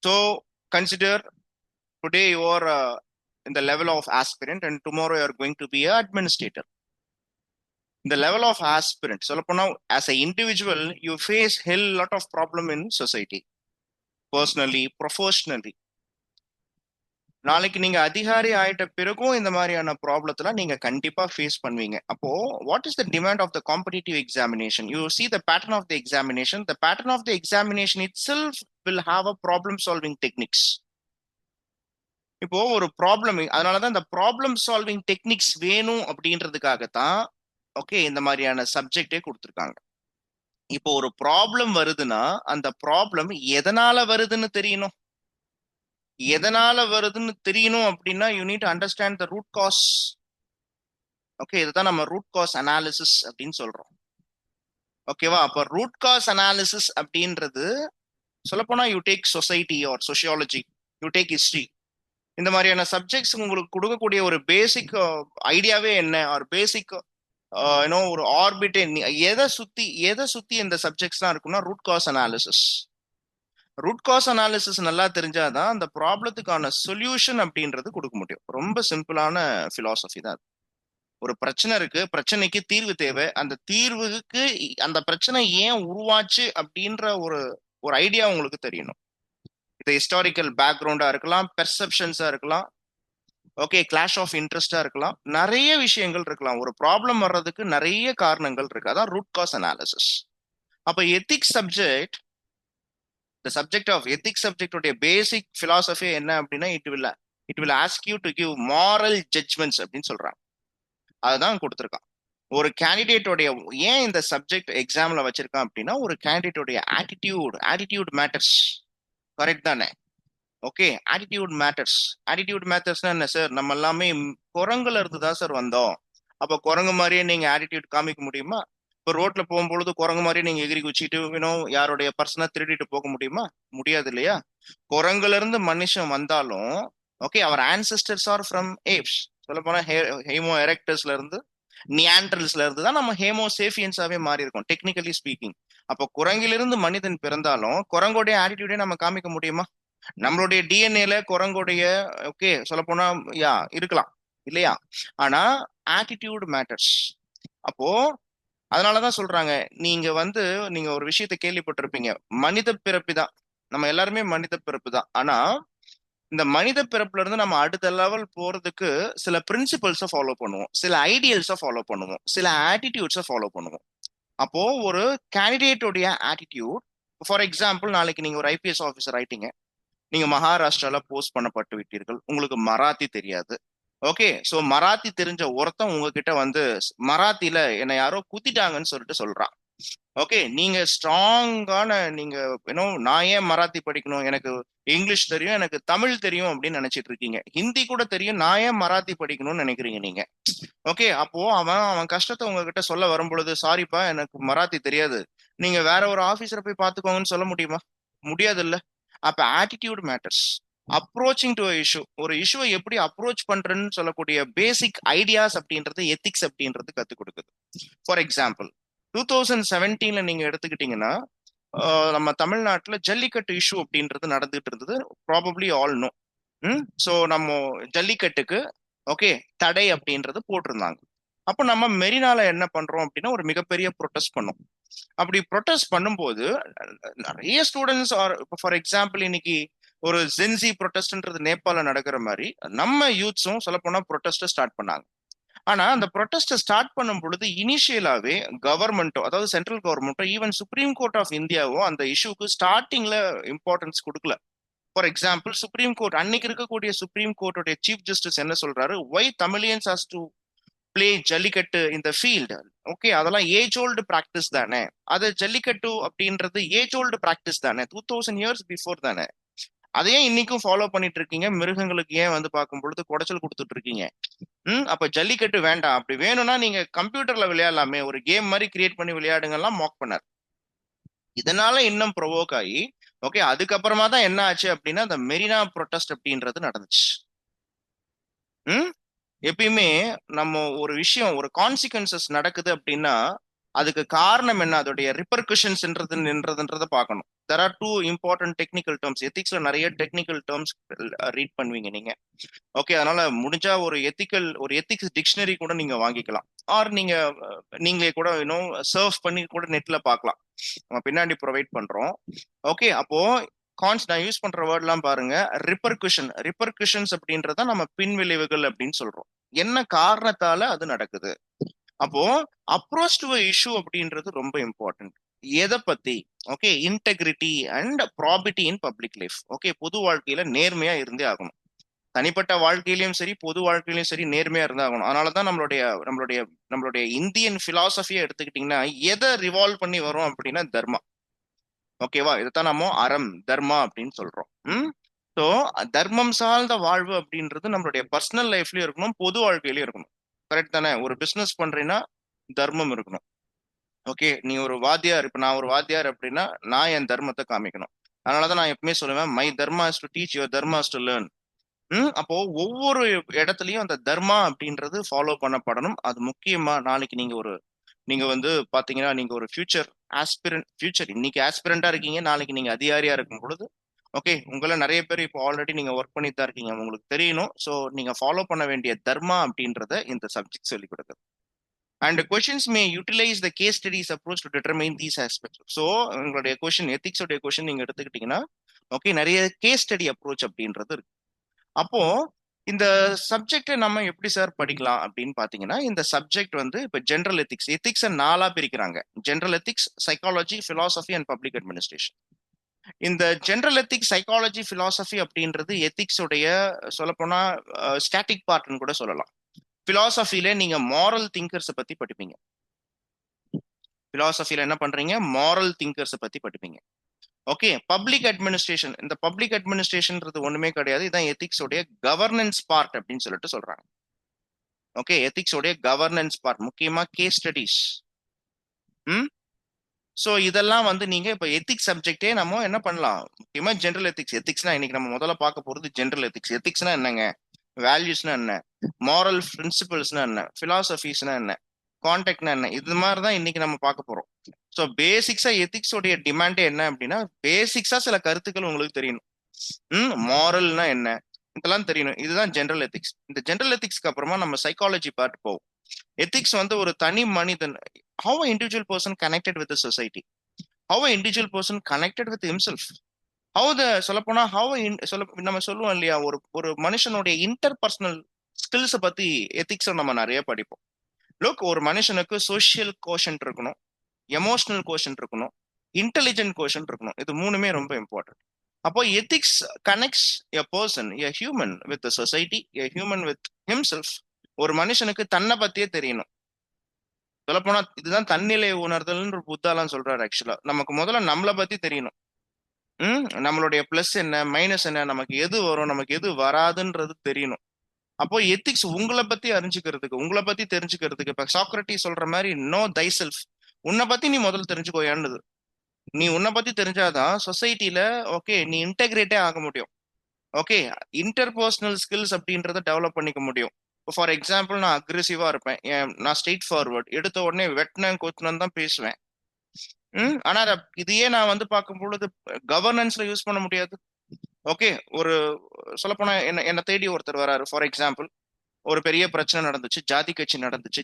So consider today you are in the level of aspirant, and tomorrow you are going to be an administrator. The level of aspirant. So as an individual, you face hell lot of problem in society, personally, professionally. நாளைக்கு நீங்க அதிகாரி ஆயிட்ட பிறகும் இந்த மாதிரியான ப்ராப்ளத்துல நீங்க கண்டிப்பா face பண்ணுவீங்க. அப்போ what is the demand of the competitive examination? You see the pattern of the examination. The pattern of the examination itself will have a problem solving techniques. இப்போ ஒரு ப்ராப்ளம், அதனாலதான் இந்த ப்ராப்ளம் சால்விங் டெக்னிக்ஸ் வேணும் அப்படின்றதுக்காகத்தான் okay இந்த மாதிரியான சப்ஜெக்டே கொடுத்துருக்காங்க. இப்போ ஒரு ப்ராப்ளம் வருதுன்னா அந்த ப்ராப்ளம் எதனால வருதுன்னு தெரியணும். எதனால வருதுன்னு தெரியணும் அப்படின்னா you need understand the root cause. Okay, இதுதான் நம்ம ரூட் காஸ் அனாலிசிஸ் அப்படின்னு சொல்றோம். ஓகேவா? அப்ப ரூட் காஸ் அனாலிசிஸ் அப்படின்றது சொல்லப்போனா you take society or sociology, you take history, இந்த மாதிரியான சப்ஜெக்ட்ஸ் உங்களுக்கு கொடுக்கக்கூடிய ஒரு பேசிக் ஐடியாவே என்ன, ஒரு பேசிக் ஒரு ஆர்பிட் எதை சுத்தி இந்த சப்ஜெக்ட்ஸ்லாம் இருக்குன்னா root cause analysis. Root cause analysis நல்லா தெரிஞ்சாதான் அந்த ப்ராப்ளத்துக்கான சொல்யூஷன் அப்படின்றது கொடுக்க முடியும். ரொம்ப சிம்பிளான பிலாசபி தான். ஒரு பிரச்சனை இருக்கு, பிரச்சனைக்கு தீர்வு தேவை, அந்த தீர்வுக்கு அந்த பிரச்சனை ஏன் உருவாச்சு அப்படின்ற ஒரு ஒரு ஐடியா உங்களுக்கு தெரியணும். இது ஹிஸ்டாரிக்கல் பேக்ரவுண்டா இருக்கலாம், பெர்செப்ஷன்ஸா இருக்கலாம், ஓகே கிளாஷ் ஆஃப் இன்ட்ரெஸ்டா இருக்கலாம், நிறைய விஷயங்கள் இருக்கலாம். ஒரு ப்ராப்ளம் வர்றதுக்கு நிறைய காரணங்கள் இருக்கு. அதான் ரூட் காஸ் அனாலிசிஸ். அப்ப ethics subject, the subject of ethics subject உடைய பேசிக் பிலாசபி என்ன அப்படின்னா it will ask you to give moral judgements அப்படின்னு சொல்றாங்க. அதுதான் கொடுத்துருக்கான். ஒரு கேண்டிடேட்டோடைய ஏன் இந்த சப்ஜெக்ட் எக்ஸாம்ல வச்சிருக்கான் அப்படின்னா ஒரு கேண்டிடேட்டோடைய ஆட்டிடியூட் மேட்டர்ஸ். கரெக்ட் தானே? Okay, attitude matters. ஆட்டிடியூட் மேட்டர்ஸ்னா என்ன சார்? நம்ம எல்லாமே குரங்குல இருந்து தான் சார் வந்தோம். அப்ப குரங்கு மாதிரியே நீங்க ஆட்டிடியூட் காமிக்க முடியுமா? இப்போ ரோட்ல போகும்பொழுது குரங்கு மாதிரியே நீங்க எகிரி குச்சிட்டு யாருடைய பர்சனை திருடிட்டு போக முடியுமா? முடியாது இல்லையா? குரங்குல இருந்து மனுஷன் வந்தாலும் okay our ancestors are from apes. சொல்ல போனா ஹேமோ எரெக்டர்ஸ்ல இருந்து நியாண்ட்ரல்ஸ்ல இருந்து தான் நம்ம ஹேமோ சேஃபியன்ஸாவே மாறி இருக்கோம் டெக்னிக்கலி ஸ்பீக்கிங். அப்போ குரங்கிலிருந்து மனிதன் பிறந்தாலும் குரங்கோடைய ஆட்டிடியூடே நம்ம காமிக்க முடியுமா? நம்மளுடைய டிஎன்ஏல குரங்குடைய ஓகே சொல்ல போனா இருக்கலாம் இல்லையா? ஆனா ஆட்டிடியூட் மேட்டர்ஸ். அப்போ அதனாலதான் சொல்றாங்க, நீங்க ஒரு விஷயத்தை கேள்விப்பட்டிருப்பீங்க, மனித பிறப்பு தான், நம்ம எல்லாருமே மனித பிறப்பு தான். ஆனா இந்த மனித பிறப்புல இருந்து நம்ம அடுத்த லெவல் போறதுக்கு சில பிரின்சிபல்ஸை ஃபாலோ பண்ணுவோம், சில ஐடியல்ஸை ஃபாலோ பண்ணுவோம், சில ஆட்டிடியூட்ஸை ஃபாலோ பண்ணுவோம். அப்போ ஒரு கேண்டிடேட்டோடைய ஆட்டிடியூட், ஃபார் எக்ஸாம்பிள் நாளைக்கு நீங்க ஒரு ஐபிஎஸ் ஆஃபீஸர் ஆயிட்டீங்க, நீங்க மகாராஷ்டிரால போஸ்ட் பண்ணப்பட்டு விட்டீர்கள், உங்களுக்கு மராத்தி தெரியாது. ஓகே, சோ மராத்தி தெரிஞ்ச ஒருத்தன் உங்ககிட்ட மராத்தில என்னை யாரோ குத்திட்டாங்கன்னு சொல்லிட்டு சொல்றான். ஓகே, நீங்க ஸ்ட்ராங்கான நீங்க நான் ஏன் மராத்தி படிக்கணும், எனக்கு இங்கிலீஷ் தெரியும், எனக்கு தமிழ் தெரியும் அப்படின்னு நினைச்சிட்டு இருக்கீங்க, ஹிந்தி கூட தெரியும், நான் ஏன் மராத்தி படிக்கணும்னு நினைக்கிறீங்க நீங்க. ஓகே, அப்போ அவன் கஷ்டத்தை உங்ககிட்ட சொல்ல வரும் பொழுது, சாரிப்பா எனக்கு மராத்தி தெரியாது, நீங்க வேற ஒரு ஆபீசரை போய் பாத்துக்கோங்கன்னு சொல்ல முடியுமா? முடியாது இல்ல. அப்ப attitude matters. Approaching to issue, ஒரு இஷ்யூவை எப்படி அப்ரோச் பண்றேன்னு சொல்லக்கூடிய பேசிக் ஐடியாஸ் அப்படின்றது எத்திக்ஸ் அப்படின்றது கத்துக் கொடுக்குது. ஃபார் எக்ஸாம்பிள் 2017 நீங்க எடுத்துக்கிட்டீங்கன்னா நம்ம தமிழ்நாட்டுல ஜல்லிக்கட்டு இஷ்யூ அப்படின்றது நடந்துட்டு இருந்தது. Probably all know. ஸோ நம்ம ஜல்லிக்கட்டுக்கு ஓகே தடை அப்படின்றது போட்டிருந்தாங்க. அப்போ நம்ம மெரினால என்ன பண்றோம் அப்படின்னா ஒரு மிகப்பெரிய ப்ரொட்டஸ்ட் பண்ணோம். அப்படி ப்ரொட்டஸ்ட் பண்ணும்போது நிறைய ஸ்டூடெண்ட்ஸ் ஆர் ஃபார் எக்ஸாம்பிள் இன்னைக்கு ஒரு ஜென்சி ப்ரொட்டஸ்ட்ன்றது நேபாள நடக்கிற மாதிரி நம்ம யூத்ஸும் சொல்ல போனா ப்ரொட்டஸ்ட் ஸ்டார்ட் பண்ணாங்க. ஆனா அந்த ப்ரொட்டஸ்ட் ஸ்டார்ட் பண்ணும் பொழுது இனிஷியலாவே கவர்மெண்ட்டோ, அதாவது சென்ட்ரல் கவர்மெண்ட்டோ, ஈவன் சுப்ரீம் கோர்ட் ஆஃப் இந்தியாவோ அந்த இஷ்யூக்கு ஸ்டார்டிங்ல இம்பார்ட்டன்ஸ் கொடுக்கல. ஃபார் எக்ஸாம்பிள் சுப்ரீம் கோர்ட், அன்னைக்கு இருக்கக்கூடிய சுப்ரீம் கோர்ட்டுடைய சீஃப் ஜஸ்டிஸ் என்ன சொல்றாரு, why Tamilians has to play jallikattu இந்த ஃபீல்டு. ஓகே, அதெல்லாம் ஏஜ் ஓல்டு பிராக்டிஸ் தானே, அது ஜல்லிக்கட்டு அப்படின்றது ஏஜ் ஓல்டு பிராக்டிஸ் தானே, 2000 இயர்ஸ் பிஃபோர் தானே, அதையே இன்னைக்கும் ஃபாலோ பண்ணிட்டு இருக்கீங்க, மிருகங்களுக்கு ஏன் பார்க்கும் பொழுது குடைச்சல் கொடுத்துட்டு இருக்கீங்க? அப்ப ஜல்லிக்கட்டு வேண்டாம், அப்படி வேணும்னா நீங்க கம்ப்யூட்டர்ல விளையாடலாமே, ஒரு கேம் மாதிரி கிரியேட் பண்ணி விளையாடுங்கலாம் மாக் பண்ணார். இதனால இன்னும் ப்ரொவோக் ஆகி ஓகே அதுக்கப்புறமா தான் என்ன ஆச்சு அப்படின்னா அந்த மெரினா ப்ரொட்டஸ்ட் அப்படின்றது நடந்துச்சு. எப்பயுமே நம்ம ஒரு விஷயம் ஒரு கான்சிக்வன்சஸ் நடக்குது அப்படின்னா அதுக்கு காரணம் என்ன, அதோடைய ரிப்பர்கஷன்ஸ்ன்றதுன்றத பார்க்கணும். There are two important technical terms. எத்திக்ஸ்ல நிறைய டெக்னிக்கல் டேர்ம்ஸ் ரீட் பண்ணுவீங்க நீங்க. ஓகே, அதனால முடிஞ்சா ஒரு எத்திக்ஸ் டிக்ஷனரி கூட நீங்க வாங்கிக்கலாம். ஆர் நீங்களே கூட இன்னும் சர்ச் பண்ணி கூட நெட்ல பார்க்கலாம், நம்ம பின்னாடி ப்ரொவைட் பண்றோம். ஓகே, அப்போ நான் யூஸ் பண்ற வேர்ட்லாம் பாருங்க. ரிப்பர்கஷன்ஸ் அப்படின்றத நம்ம பின்விளைவுகள் அப்படின்னு சொல்றோம். என்ன காரணத்தால அது நடக்குது. அப்போ அப்ரோச் டு இஷ்யூ அப்படின்றது ரொம்ப இம்பார்ட்டன்ட். எதை பத்தி? Okay, integrity and probity in public life. Okay, பொது வாழ்க்கையில நேர்மையா இருந்தே ஆகணும். தனிப்பட்ட வாழ்க்கையிலயும் சரி, பொது வாழ்க்கையிலயும் சரி, நேர்மையா இருந்தாகணும். அதனாலதான் நம்மளுடைய நம்மளுடைய இந்தியன் பிலாசபியை எடுத்துக்கிட்டீங்கன்னா எதை ரிவால்வ் பண்ணி வரும் அப்படின்னா தர்மா. ஓகேவா, இதைத்தான் நம்ம அறம் தர்மா அப்படின்னு சொல்றோம். ஸோ தர்மம் சார்ந்த வாழ்வு அப்படின்றது நம்மளுடைய பர்சனல் லைஃப்லயும் இருக்கணும், பொது வாழ்க்கையிலயும் இருக்கணும். கரெக்ட் தானே? ஒரு பிசினஸ் பண்றீங்கன்னா தர்மம் இருக்கணும். ஓகே, நீ ஒரு வாத்தியார், இப்ப நான் ஒரு வாத்தியார் அப்படின்னா நான் என் தர்மத்தை காமிக்கணும். அதனாலதான் நான் எப்பவுமே சொல்லுவேன், my Dharma is to teach, your Dharma is to learn. அப்போ ஒவ்வொரு இடத்துலயும் அந்த தர்மா அப்படின்றது ஃபாலோ பண்ணப்படணும். அது முக்கியமா நாளைக்கு நீங்க வந்து பாத்தீங்கன்னா நீங்க ஒரு ஃபியூச்சர் இன்னைக்கு ஆஸ்பிரண்டா இருக்கீங்க, நாளைக்கு நீங்க அதிகாரியா இருக்கும் பொழுது ஓகே, உங்களை நிறைய பேர் இப்போ ஆல்ரெடி நீங்க ஒர்க் பண்ணிட்டு தான் இருக்கீங்க, உங்களுக்கு தெரியணும். ஸோ நீங்க ஃபாலோ பண்ண வேண்டிய தர்மா அப்படின்றத இந்த சப்ஜெக்ட் சொல்லி கொடுக்குது. And questions may utilise the case studies approach to determine these aspects. So உங்களுடைய கொஷின், எத்திக்ஸோடைய கொஷின் நீங்க எடுத்துக்கிட்டீங்கன்னா ஓகே, நிறைய கேஸ் ஸ்டடி அப்ரோச் அப்படின்றது இருக்கு. அப்போ இந்த சப்ஜெக்டை நம்ம எப்படி சார் படிக்கலாம் அப்படின்னு பாத்தீங்கன்னா, இந்த சப்ஜெக்ட் வந்து இப்ப ஜென்ரல் எத்திக்ஸ் 4 பிரிக்கிறாங்க. General ethics, psychology, philosophy and public administration. இந்த ஜென்ரல் எத்திக்ஸ், சைக்காலஜி, பிலாசபி அப்படின்றது எத்திக்ஸ் உடைய சொல்லப்போனா ஸ்டாட்டிக் பார்ட்னு கூட சொல்லலாம். பிலாசபில நீங்க மாரல் திங்கர்ஸ் பத்தி படிப்பீங்க. பிலாசபில என்ன பண்றீங்க? மாரல் திங்கர்ஸ் பத்தி படிப்பீங்க. Okay, public administration. இந்த பப்ளிக் அட்மினிஸ்ட்ரேஷன்ன்றது ஒண்ணுமே கிடையாது, இதான் எத்திக்ஸ் உடைய கவர்னன்ஸ் பார்ட் அப்படின்னு சொல்லிட்டு சொல்றாங்க. ஓகே, எத்திக்ஸ் உடைய கவர்னன்ஸ் பார்ட், முக்கியமா கேஸ் ஸ்டடிஸ். ஸோ இதெல்லாம் வந்து நீங்க இப்போ எத்திக்ஸ் சப்ஜெக்டே நம்ம என்ன பண்ணலாம், முக்கியமா ஜென்ரல் எத்திக்ஸ்னா இன்னைக்கு நம்ம முதல்ல பார்க்க போறது ஜென்ரல் எத்திக்ஸ். எத்திக்ஸ்னா என்னங்க? வேல்யூஸ்னா என்ன? மாரல் பிரின்சிபல்ஸ்னா என்ன? பிலாசபிஸ்னா என்ன? கான்டாக்ட்னா என்ன? இது மாதிரி தான் இன்னைக்கு நம்ம பார்க்க போறோம். ஸோ பேசிக்ஸா எத்திக்ஸோடைய டிமாண்டே என்ன அப்படின்னா, பேசிக்ஸா சில கருத்துக்கள் உங்களுக்கு தெரியணும். மாரல்னா என்ன இதெல்லாம் தெரியணும். இதுதான் ஜென்ரல் எத்திக்ஸ். இந்த ஜென்ரல் எத்திக்ஸ்க்கு அப்புறமா நம்ம சைக்காலஜி பார்ட் போவோம். எத்திக்ஸ் வந்து ஒரு தனி மனிதன், how an individual person connected with the society, how an individual person connected with himself, how the சொல்லப்போனா நம்ம சொல்லுவோம் இல்லையா, ஒரு மனுஷனுடைய இன்டர்பர்சனல் ஸ்கில்ஸை பத்தி எத்திக்ஸை நம்ம நிறைய படிப்போம். லுக், ஒரு மனுஷனுக்கு சோஷியல் கோஷன்ட் இருக்கணும், எமோஷனல் கோஷன்ட் இருக்கணும், இன்டெலிஜென்ட் கோஷன்ட் இருக்கணும். இது மூணுமே ரொம்ப இம்பார்ட்டன்ட். அப்போ ethics connects a person, a human with society, a human with himself. ஒரு மனுஷனுக்கு தன்னை பத்தியே தெரியணும். சொல்லப்போனா இதுதான் தன்னிலை உணர்தல்னு புத்தாலாம் சொல்றாரு. ஆக்சுவலா நமக்கு முதல்ல நம்மளை பத்தி தெரியணும். நம்மளுடைய பிளஸ் என்ன, மைனஸ் என்ன, நமக்கு எது வரும், நமக்கு எது வராதுன்றது தெரியணும். அப்போ எத்திக்ஸ் உங்களை பத்தி அறிஞ்சுக்கிறதுக்கு, உங்களை பத்தி தெரிஞ்சுக்கிறதுக்கு, இப்ப சாக்ரட்டி சொல்ற மாதிரி நோ தை செல்ஃப், உன்னை பத்தி நீ முதல்ல தெரிஞ்சுக்கோயான்னுது. நீ உன்னை பத்தி தெரிஞ்சாதான் சொசைட்டில ஓகே நீ இன்டெகிரேட்டே ஆக முடியும். ஓகே, இன்டர்பர்சனல் ஸ்கில்ஸ் அப்படின்றத டெவலப் பண்ணிக்க முடியும். இப்போ ஃபார் எக்ஸாம்பிள், நான் அக்ரெசிவா இருப்பேன், நான் ஸ்ட்ரெயிட் ஃபார்வர்ட், எடுத்த உடனே வெட்டினேன் கொத்தினு தான் பேசுவேன். ஆனா இதையே நான் வந்து பார்க்கும் பொழுது கவர்னன்ஸ்ல யூஸ் பண்ண முடியாது. ஓகே, ஒரு சொல்லப்போனா என்ன தேடி ஒருத்தர் வராரு. ஃபார் எக்ஸாம்பிள், ஒரு பெரிய பிரச்சனை நடந்துச்சு,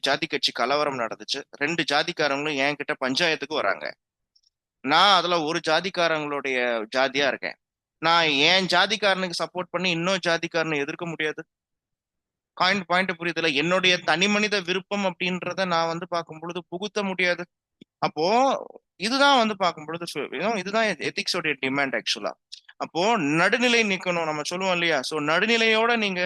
ஜாதி கட்சி கலவரம் நடந்துச்சு. 2 ஜாதிக்காரங்களும் என்கிட்ட பஞ்சாயத்துக்கு வராங்க. நான் அதுல ஒரு ஜாதிக்காரங்களுடைய ஜாதியா இருக்கேன். நான் என் ஜாதிக்காரனுக்கு சப்போர்ட் பண்ணி இன்னொரு ஜாதிக்காரனை எதிர்க்க முடியாது. பாயிண்ட் புரியுதுல? என்னுடைய தனி மனித விருப்பம் அப்படின்றத நான் வந்து பார்க்கும் பொழுது புகுத்த முடியாது. அப்போ இதுதான் வந்து பார்க்கும் பொழுது இதுதான் எத்திக்ஸோடைய டிமாண்ட் ஆக்சுவலா. அப்போ நடுநிலை நிக்கணும், நம்ம சொல்லுவோம் இல்லையா? ஸோ நடுநிலையோட நீங்க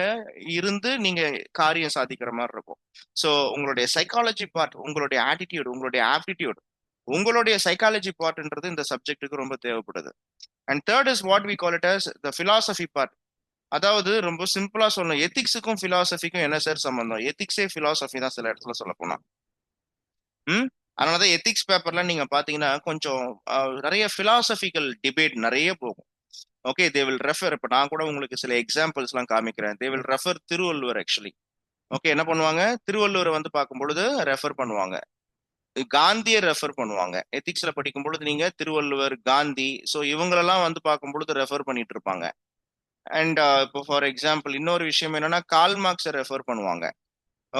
இருந்து நீங்க காரியம் சாதிக்கிற மாதிரி இருக்கும். ஸோ உங்களுடைய சைக்காலஜி பார்ட், உங்களுடைய ஆட்டிடியூட், உங்களுடைய ஆப்டிடியூட், உங்களுடைய சைக்காலஜி பார்ட்ன்றது இந்த சப்ஜெக்டுக்கு ரொம்ப தேவைப்படுது. And third is what we call it as the philosophy part. அதாவது ரொம்ப சிம்பிளா சொல்லணும், எத்திக்ஸுக்கும் பிலாசபிக்கும் என்ன சார் சம்பந்தம்? எத்திக்ஸே பிலாசபி தான் சில இடத்துல சொல்ல போனா. அதனாலதான் எத்திக்ஸ் பேப்பர்ல நீங்க பாத்தீங்கன்னா கொஞ்சம் நிறைய பிலாசபிக்கல் டிபேட் நிறைய போகும். ஓகே, தே வில் ரெஃபர், இப்ப நான் கூட உங்களுக்கு சில எக்ஸாம்பிள்ஸ் எல்லாம் காமிக்கிறேன். They will refer Thiruvalluvar actually. Okay, என்ன பண்ணுவாங்க, திருவள்ளுவரை வந்து பார்க்கும் பொழுது ரெஃபர் பண்ணுவாங்க. காந்தியை ரெஃபர் பண்ணுவாங்க. எத்திக்ஸ்ல படிக்கும் பொழுது நீங்க திருவள்ளுவர், காந்தி, ஸோ இவங்களெல்லாம் வந்து பார்க்கும் பொழுது ரெஃபர் பண்ணிட்டு இருப்பாங்க. அண்ட் இப்போ ஃபார் எக்ஸாம்பிள் இன்னொரு விஷயம் என்னன்னா கால் மார்க்ஸை ரெஃபர் பண்ணுவாங்க.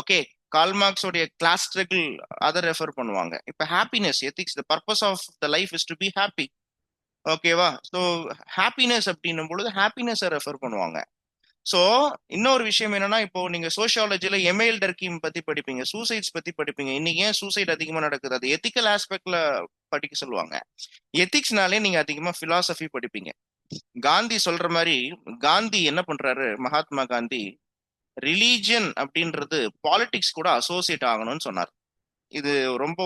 ஓகே, கால் மார்க்ஸோடைய கிளாஸ் ஸ்ட்ரகிள் அதை ரெஃபர் பண்ணுவாங்க. இப்போ happiness ethics, the purpose of the life is to be happy. ஓகேவா? ஸோ ஹாப்பினஸ் அப்படின்னும் பொழுது ஹாப்பினஸை ரெஃபர் பண்ணுவாங்க. ஸோ இன்னொரு விஷயம் என்னன்னா, இப்போ நீங்க சோசியாலஜில எமெயில் டர்கிம் பத்தி படிப்பீங்க, சூசைட்ஸ் பத்தி படிப்பீங்க. இன்னைக்கு ஏன் சூசைட் அதிகமா நடக்குது? அது எத்திக்கல் ஆஸ்பெக்ட்ல படிக்க சொல்லுவாங்க. எத்திக்ஸ்னாலே நீங்க அதிகமா பிலாசபி படிப்பீங்க. காந்தி சொல்ற மாதிரி, காந்தி என்ன பண்றாரு, மகாத்மா காந்தி ரிலீஜியன் அப்படின்றது பாலிடிக்ஸ் கூட அசோசியேட் ஆகணும்னு சொன்னார். இது ரொம்ப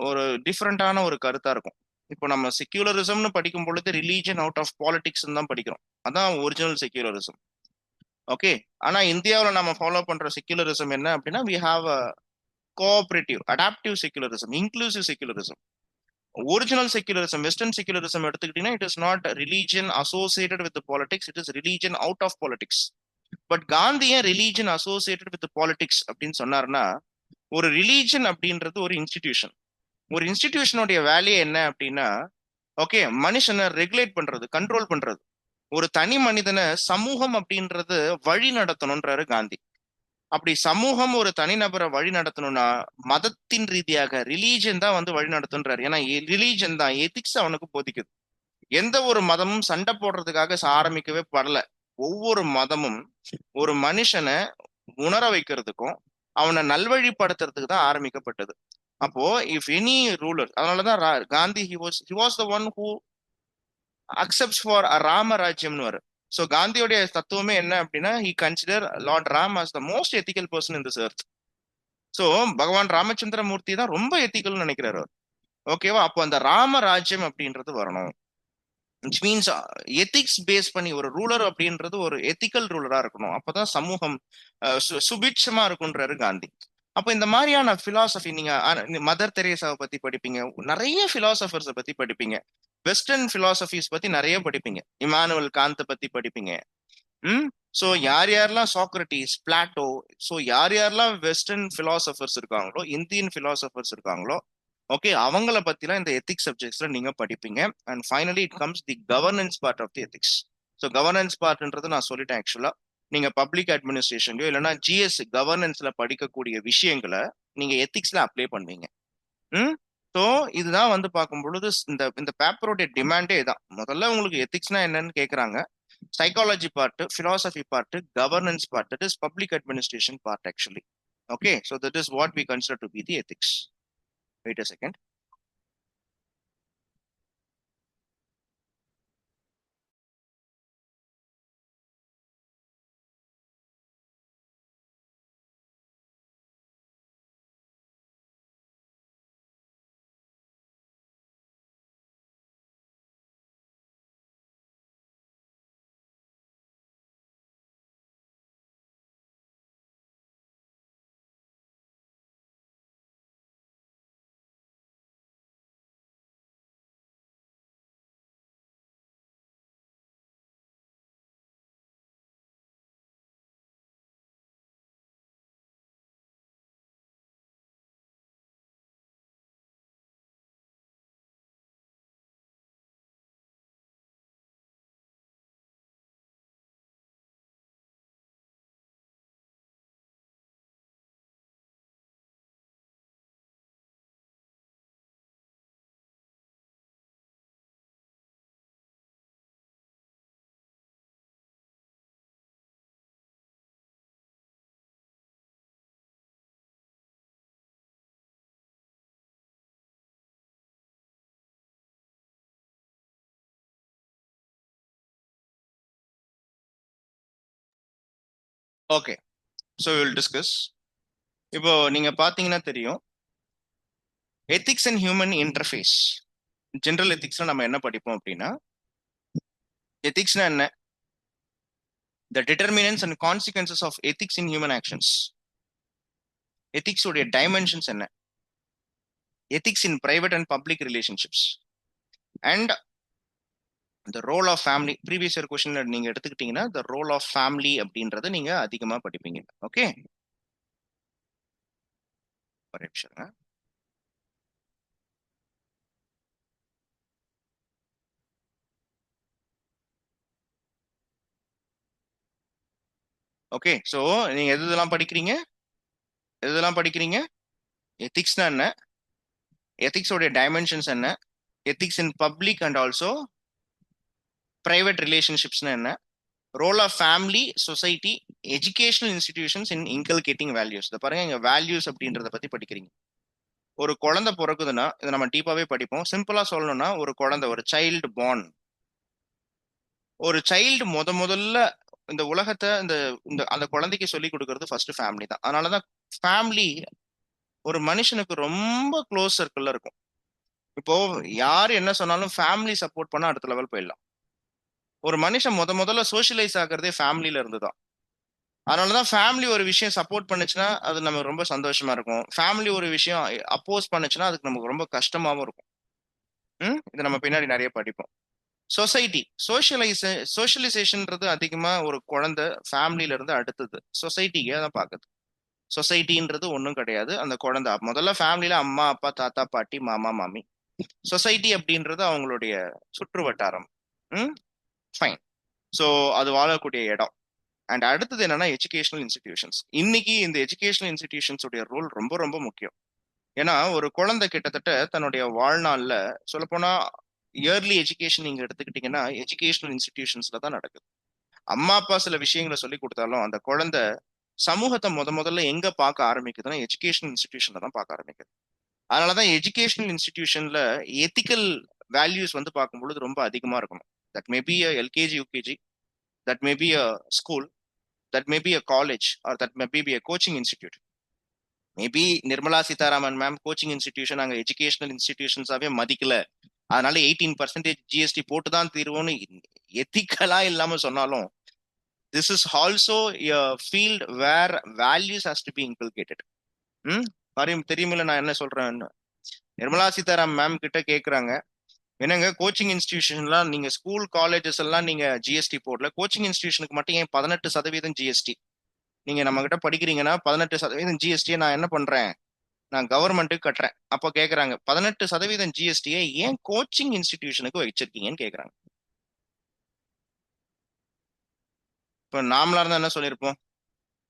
ஒரு டிஃப்ரெண்டான ஒரு கருத்தா இருக்கும். இப்போ நம்ம செக்யூலரிசம்னு படிக்கும் பொழுது ரிலீஜியன் அவுட் ஆஃப் பாலிடிக்ஸ் தான் படிக்கிறோம். அதான் ஒரிஜினல் செக்யூலரிசம். ஓகே, ஆனா இந்தியாவில் நம்ம ஃபாலோ பண்ற செக்யூலரிசம் என்ன அப்படின்னா, we have a cooperative adaptive secularism, inclusive secularism. Original secularism, western secularism எடுத்துக்கிட்டீங்கன்னா, it is not religion associated with politics, it is religion out of politics. But Gandhi ஏன் religion associated with politics அப்படின்னு சொன்னார்னா, ஒரு religion அப்படின்றது ஒரு institution. ஒரு இன்ஸ்டிடியூஷனுடைய வேலையே என்ன அப்படின்னா, ஓகே, மனுஷனை ரெகுலேட் பண்றது, கண்ட்ரோல் பண்றது. ஒரு தனி மனிதனை சமூகம் அப்படின்றது வழி நடத்தணும்ன்றாரு காந்தி. அப்படி சமூகம் ஒரு தனிநபரை வழி நடத்தணும்னா மதத்தின் ரீதியாக ரிலீஜன் தான் வந்து வழி நடத்துன்றாரு. ஏன்னா ரிலீஜன் தான் எத்திக்ஸ் அவனுக்கு போதிக்குது. எந்த ஒரு மதமும் சண்டை போடுறதுக்காக ஆரம்பிக்கவே படல. ஒவ்வொரு மதமும் ஒரு மனுஷனை உணர வைக்கிறதுக்கும் அவனை நல்வழிப்படுத்துறதுக்கு தான் ஆரம்பிக்கப்பட்டது. அப்போ இஃப் எனி ரூலர், அதனாலதான் Gandhi he was the one who accepts for a ராமராஜ்யம்னு வரும். ஸோ காந்தியோடைய தத்துவமே என்ன அப்படின்னா, he consider Lord Ram as the most ethical person in this earth. So பகவான் ராமச்சந்திர மூர்த்தி தான் ரொம்ப எத்திக்கல்னு நினைக்கிறாரு. ஓகேவா? அப்போ அந்த ராமராஜ்யம் அப்படின்றது வரணும். விச் மீன்ஸ் எத்திக்ஸ் பேஸ் பண்ணி ஒரு ரூலர் அப்படின்றது ஒரு எத்திக்கல் ரூலரா இருக்கணும். அப்பதான் சமூகம் சுபிட்சமா இருக்குன்றாரு காந்தி. அப்போ இந்த மாதிரியான பிலாசபி நீங்க மதர் தெரேசாவை பத்தி படிப்பீங்க, நிறைய பிலாசபர்ஸை பத்தி படிப்பீங்க, வெஸ்டர்ன் பிலாசபிஸ் பத்தி நிறைய படிப்பீங்க, இமானுவல் காந்தை பத்தி படிப்பீங்க. ஸோ யார் யாரெல்லாம் சாக்ரட்டிஸ், பிளாட்டோ, ஸோ யார் யாரெல்லாம் வெஸ்டர்ன் பிலாசபர்ஸ் இருக்காங்களோ, இந்தியன் பிலாசபர்ஸ் இருக்காங்களோ, ஓகே, அவங்கள பத்திலாம் இந்த எத்திக்ஸ் சப்ஜெக்ட்ஸ்ல நீங்க படிப்பீங்க. And finally it comes the governance part of the ethics. So governance பார்ட்ன்றது நான் சொல்லிட்டேன். ஆக்சுவலா நீங்க பப்ளிக் அட்மினிஸ்ட்ரேஷன்லயோ இல்லைன்னா ஜிஎஸ் கவர்னன்ஸ்ல படிக்கக்கூடிய விஷயங்களை நீங்க எத்திக்ஸ்ல அப்ளை பண்ணுவீங்க. ஸோ இதுதான் வந்து பார்க்கும் பொழுது இந்த இந்த பேப்பரோடைய டிமாண்டே தான். முதல்ல உங்களுக்கு எத்திக்ஸ்னா என்னன்னு கேட்குறாங்க. Psychology part, philosophy part, governance part, that is public administration part actually. Okay, so that is what we consider to be the ethics. Wait a second. Okay, so we will discuss. இப்போ நீங்க பாத்தீங்கன்னா தெரியும், ethics and human interface. General எத்திக்ஸ்ல நம்ம என்ன படிப்போம் அப்படின்னா, எத்திக்ஸ்னா என்ன, the determinants and consequences of ethics in human actions, ethics உடைய டைமென்ஷன்ஸ் என்ன, ethics in private and public relationships, and the role of family. Previous year கொஸ்டின்ல நீங்க எடுத்துக்கிட்டீங்கன்னா the ரோல் ஆஃப் ஃபேமிலி அப்படின்றத நீங்க அதிகமா படிப்பீங்க. ஓகே, ஒரே நிமிஷம். ஓகே, ஸோ நீங்க எதெல்லாம் படிக்கிறீங்க? எத்திக்ஸ்னா என்ன? எத்திக்ஸோடைய டைமென்ஷன்ஸ் என்ன? Ethics in public and also private ரிலேஷன்ஷிப்ஸ்னா என்ன? Role of family, society, educational institutions in inculcating values. இதை பாருங்க, இங்க வேல்யூஸ் அப்படின்றத பத்தி படிக்கிறீங்க. ஒரு குழந்தை பிறக்குதுன்னா இதை நம்ம டீப்பாவே படிப்போம். சிம்பிளா சொல்லணும்னா, ஒரு குழந்தை, ஒரு சைல்டு பார்ன், ஒரு சைல்டு முதல்ல இந்த உலகத்தை இந்த இந்த அந்த குழந்தைக்கு சொல்லி கொடுக்கறது ஃபர்ஸ்ட் ஃபேமிலி தான். அதனாலதான் ஃபேமிலி ஒரு மனுஷனுக்கு ரொம்ப க்ளோஸ் சர்க்கிள்ல இருக்கும். இப்போ யாரு என்ன சொன்னாலும் ஃபேமிலி சப்போர்ட் பண்ணா அடுத்த லெவல் போயிடலாம். ஒரு மனுஷன் முதல்ல சோஷியலைஸ் ஆகுறதே ஃபேமிலில இருந்து தான். அதனாலதான் ஃபேமிலி ஒரு விஷயம் சப்போர்ட் பண்ணுச்சுன்னா அது நமக்கு ரொம்ப சந்தோஷமா இருக்கும். ஃபேமிலி ஒரு விஷயம் அப்போஸ் பண்ணுச்சுன்னா அதுக்கு நமக்கு ரொம்ப கஷ்டமாவும் இருக்கும். இது நம்ம பின்னாடி நிறைய படிப்போம். சொசைட்டி, சோஷியலைசேஷன்ன்றது அதிகமா ஒரு குழந்தை ஃபேமிலில இருந்து அடுத்தது சொசைட்டிக்கே தான் பாக்குது. சொசைட்டின்றது ஒன்றும் கிடையாது. அந்த குழந்தை முதல்ல ஃபேமிலியில அம்மா, அப்பா, தாத்தா, பாட்டி, மாமா, மாமி. சொசைட்டி அப்படின்றது அவங்களுடைய சுற்று வட்டாரம். ஃபைன். ஸோ அது வாழக்கூடிய இடம். அண்ட் அடுத்தது என்னன்னா எஜுகேஷனல் இன்ஸ்டிடியூஷன்ஸ். இன்னைக்கு இந்த எஜுகேஷனல் இன்ஸ்டிடியூஷன்ஸ் உடைய ரோல் ரொம்ப ரொம்ப முக்கியம். ஏன்னா ஒரு குழந்தை கிட்டத்தட்ட தன்னுடைய வாழ்நாள்ல சொல்லப்போனா இயர்லி எஜுகேஷன் நீங்க எடுத்துக்கிட்டீங்கன்னா எஜுகேஷனல் இன்ஸ்டிடியூஷன்ஸ்ல தான் நடக்குது. அம்மா அப்பா சில விஷயங்களை சொல்லி கொடுத்தாலும் அந்த குழந்தை சமூகத்தை முதல்ல எங்க பார்க்க ஆரம்பிக்குதுன்னா எஜுகேஷனல் இன்ஸ்டிடியூஷன்ல தான் பார்க்க ஆரம்பிக்குது. அதனாலதான் எஜுகேஷனல் இன்ஸ்டிடியூஷன்ல எத்திக்கல் வேல்யூஸ் வந்து பார்க்கும் பொழுது ரொம்ப அதிகமா இருக்கணும். That may be a LKG, UKG, that may be a school, that may be a college, or that may be a coaching institute. Maybe Nirmala Sitharaman ma'am coaching institution நாங்கள் எஜுகேஷனல் இன்ஸ்டிடியூஷன்ஸாவே மதிக்கல, அதனால 18% ஜிஎஸ்டி போட்டு தான் தீர்வோம்னு எத்திக்கலா இல்லாம சொன்னாலும் this is also a field where values has to be inculcated. தெரியுமில்ல நான் என்ன சொல்றேன்னு. நிர்மலா சீதாராம் மேம் கிட்ட கேக்குறாங்க, என்னங்க கோச்சிங் இன்ஸ்டிடியூஷன்லாம் நீங்க ஸ்கூல் காலேஜஸ் எல்லாம் நீங்க ஜிஎஸ்டி போடல, கோச்சிங் இன்ஸ்டிடியூஷனுக்கு மட்டும் ஏன் 18% ஜிஎஸ்டி? நீங்க நம்ம கிட்ட படிக்கிறீங்கன்னா 18% ஜிஎஸ்டியை நான் என்ன பண்றேன், நான் கவர்மெண்ட்டுக்கு கட்டுறேன். அப்போ கேக்குறாங்க 18% ஜிஎஸ்டியை ஏன் கோச்சிங் இன்ஸ்டிடியூஷனுக்கு வச்சிருக்கீங்கன்னு கேக்குறாங்க. இப்போ நாமளா இருந்தா என்ன சொல்லியிருப்போம்,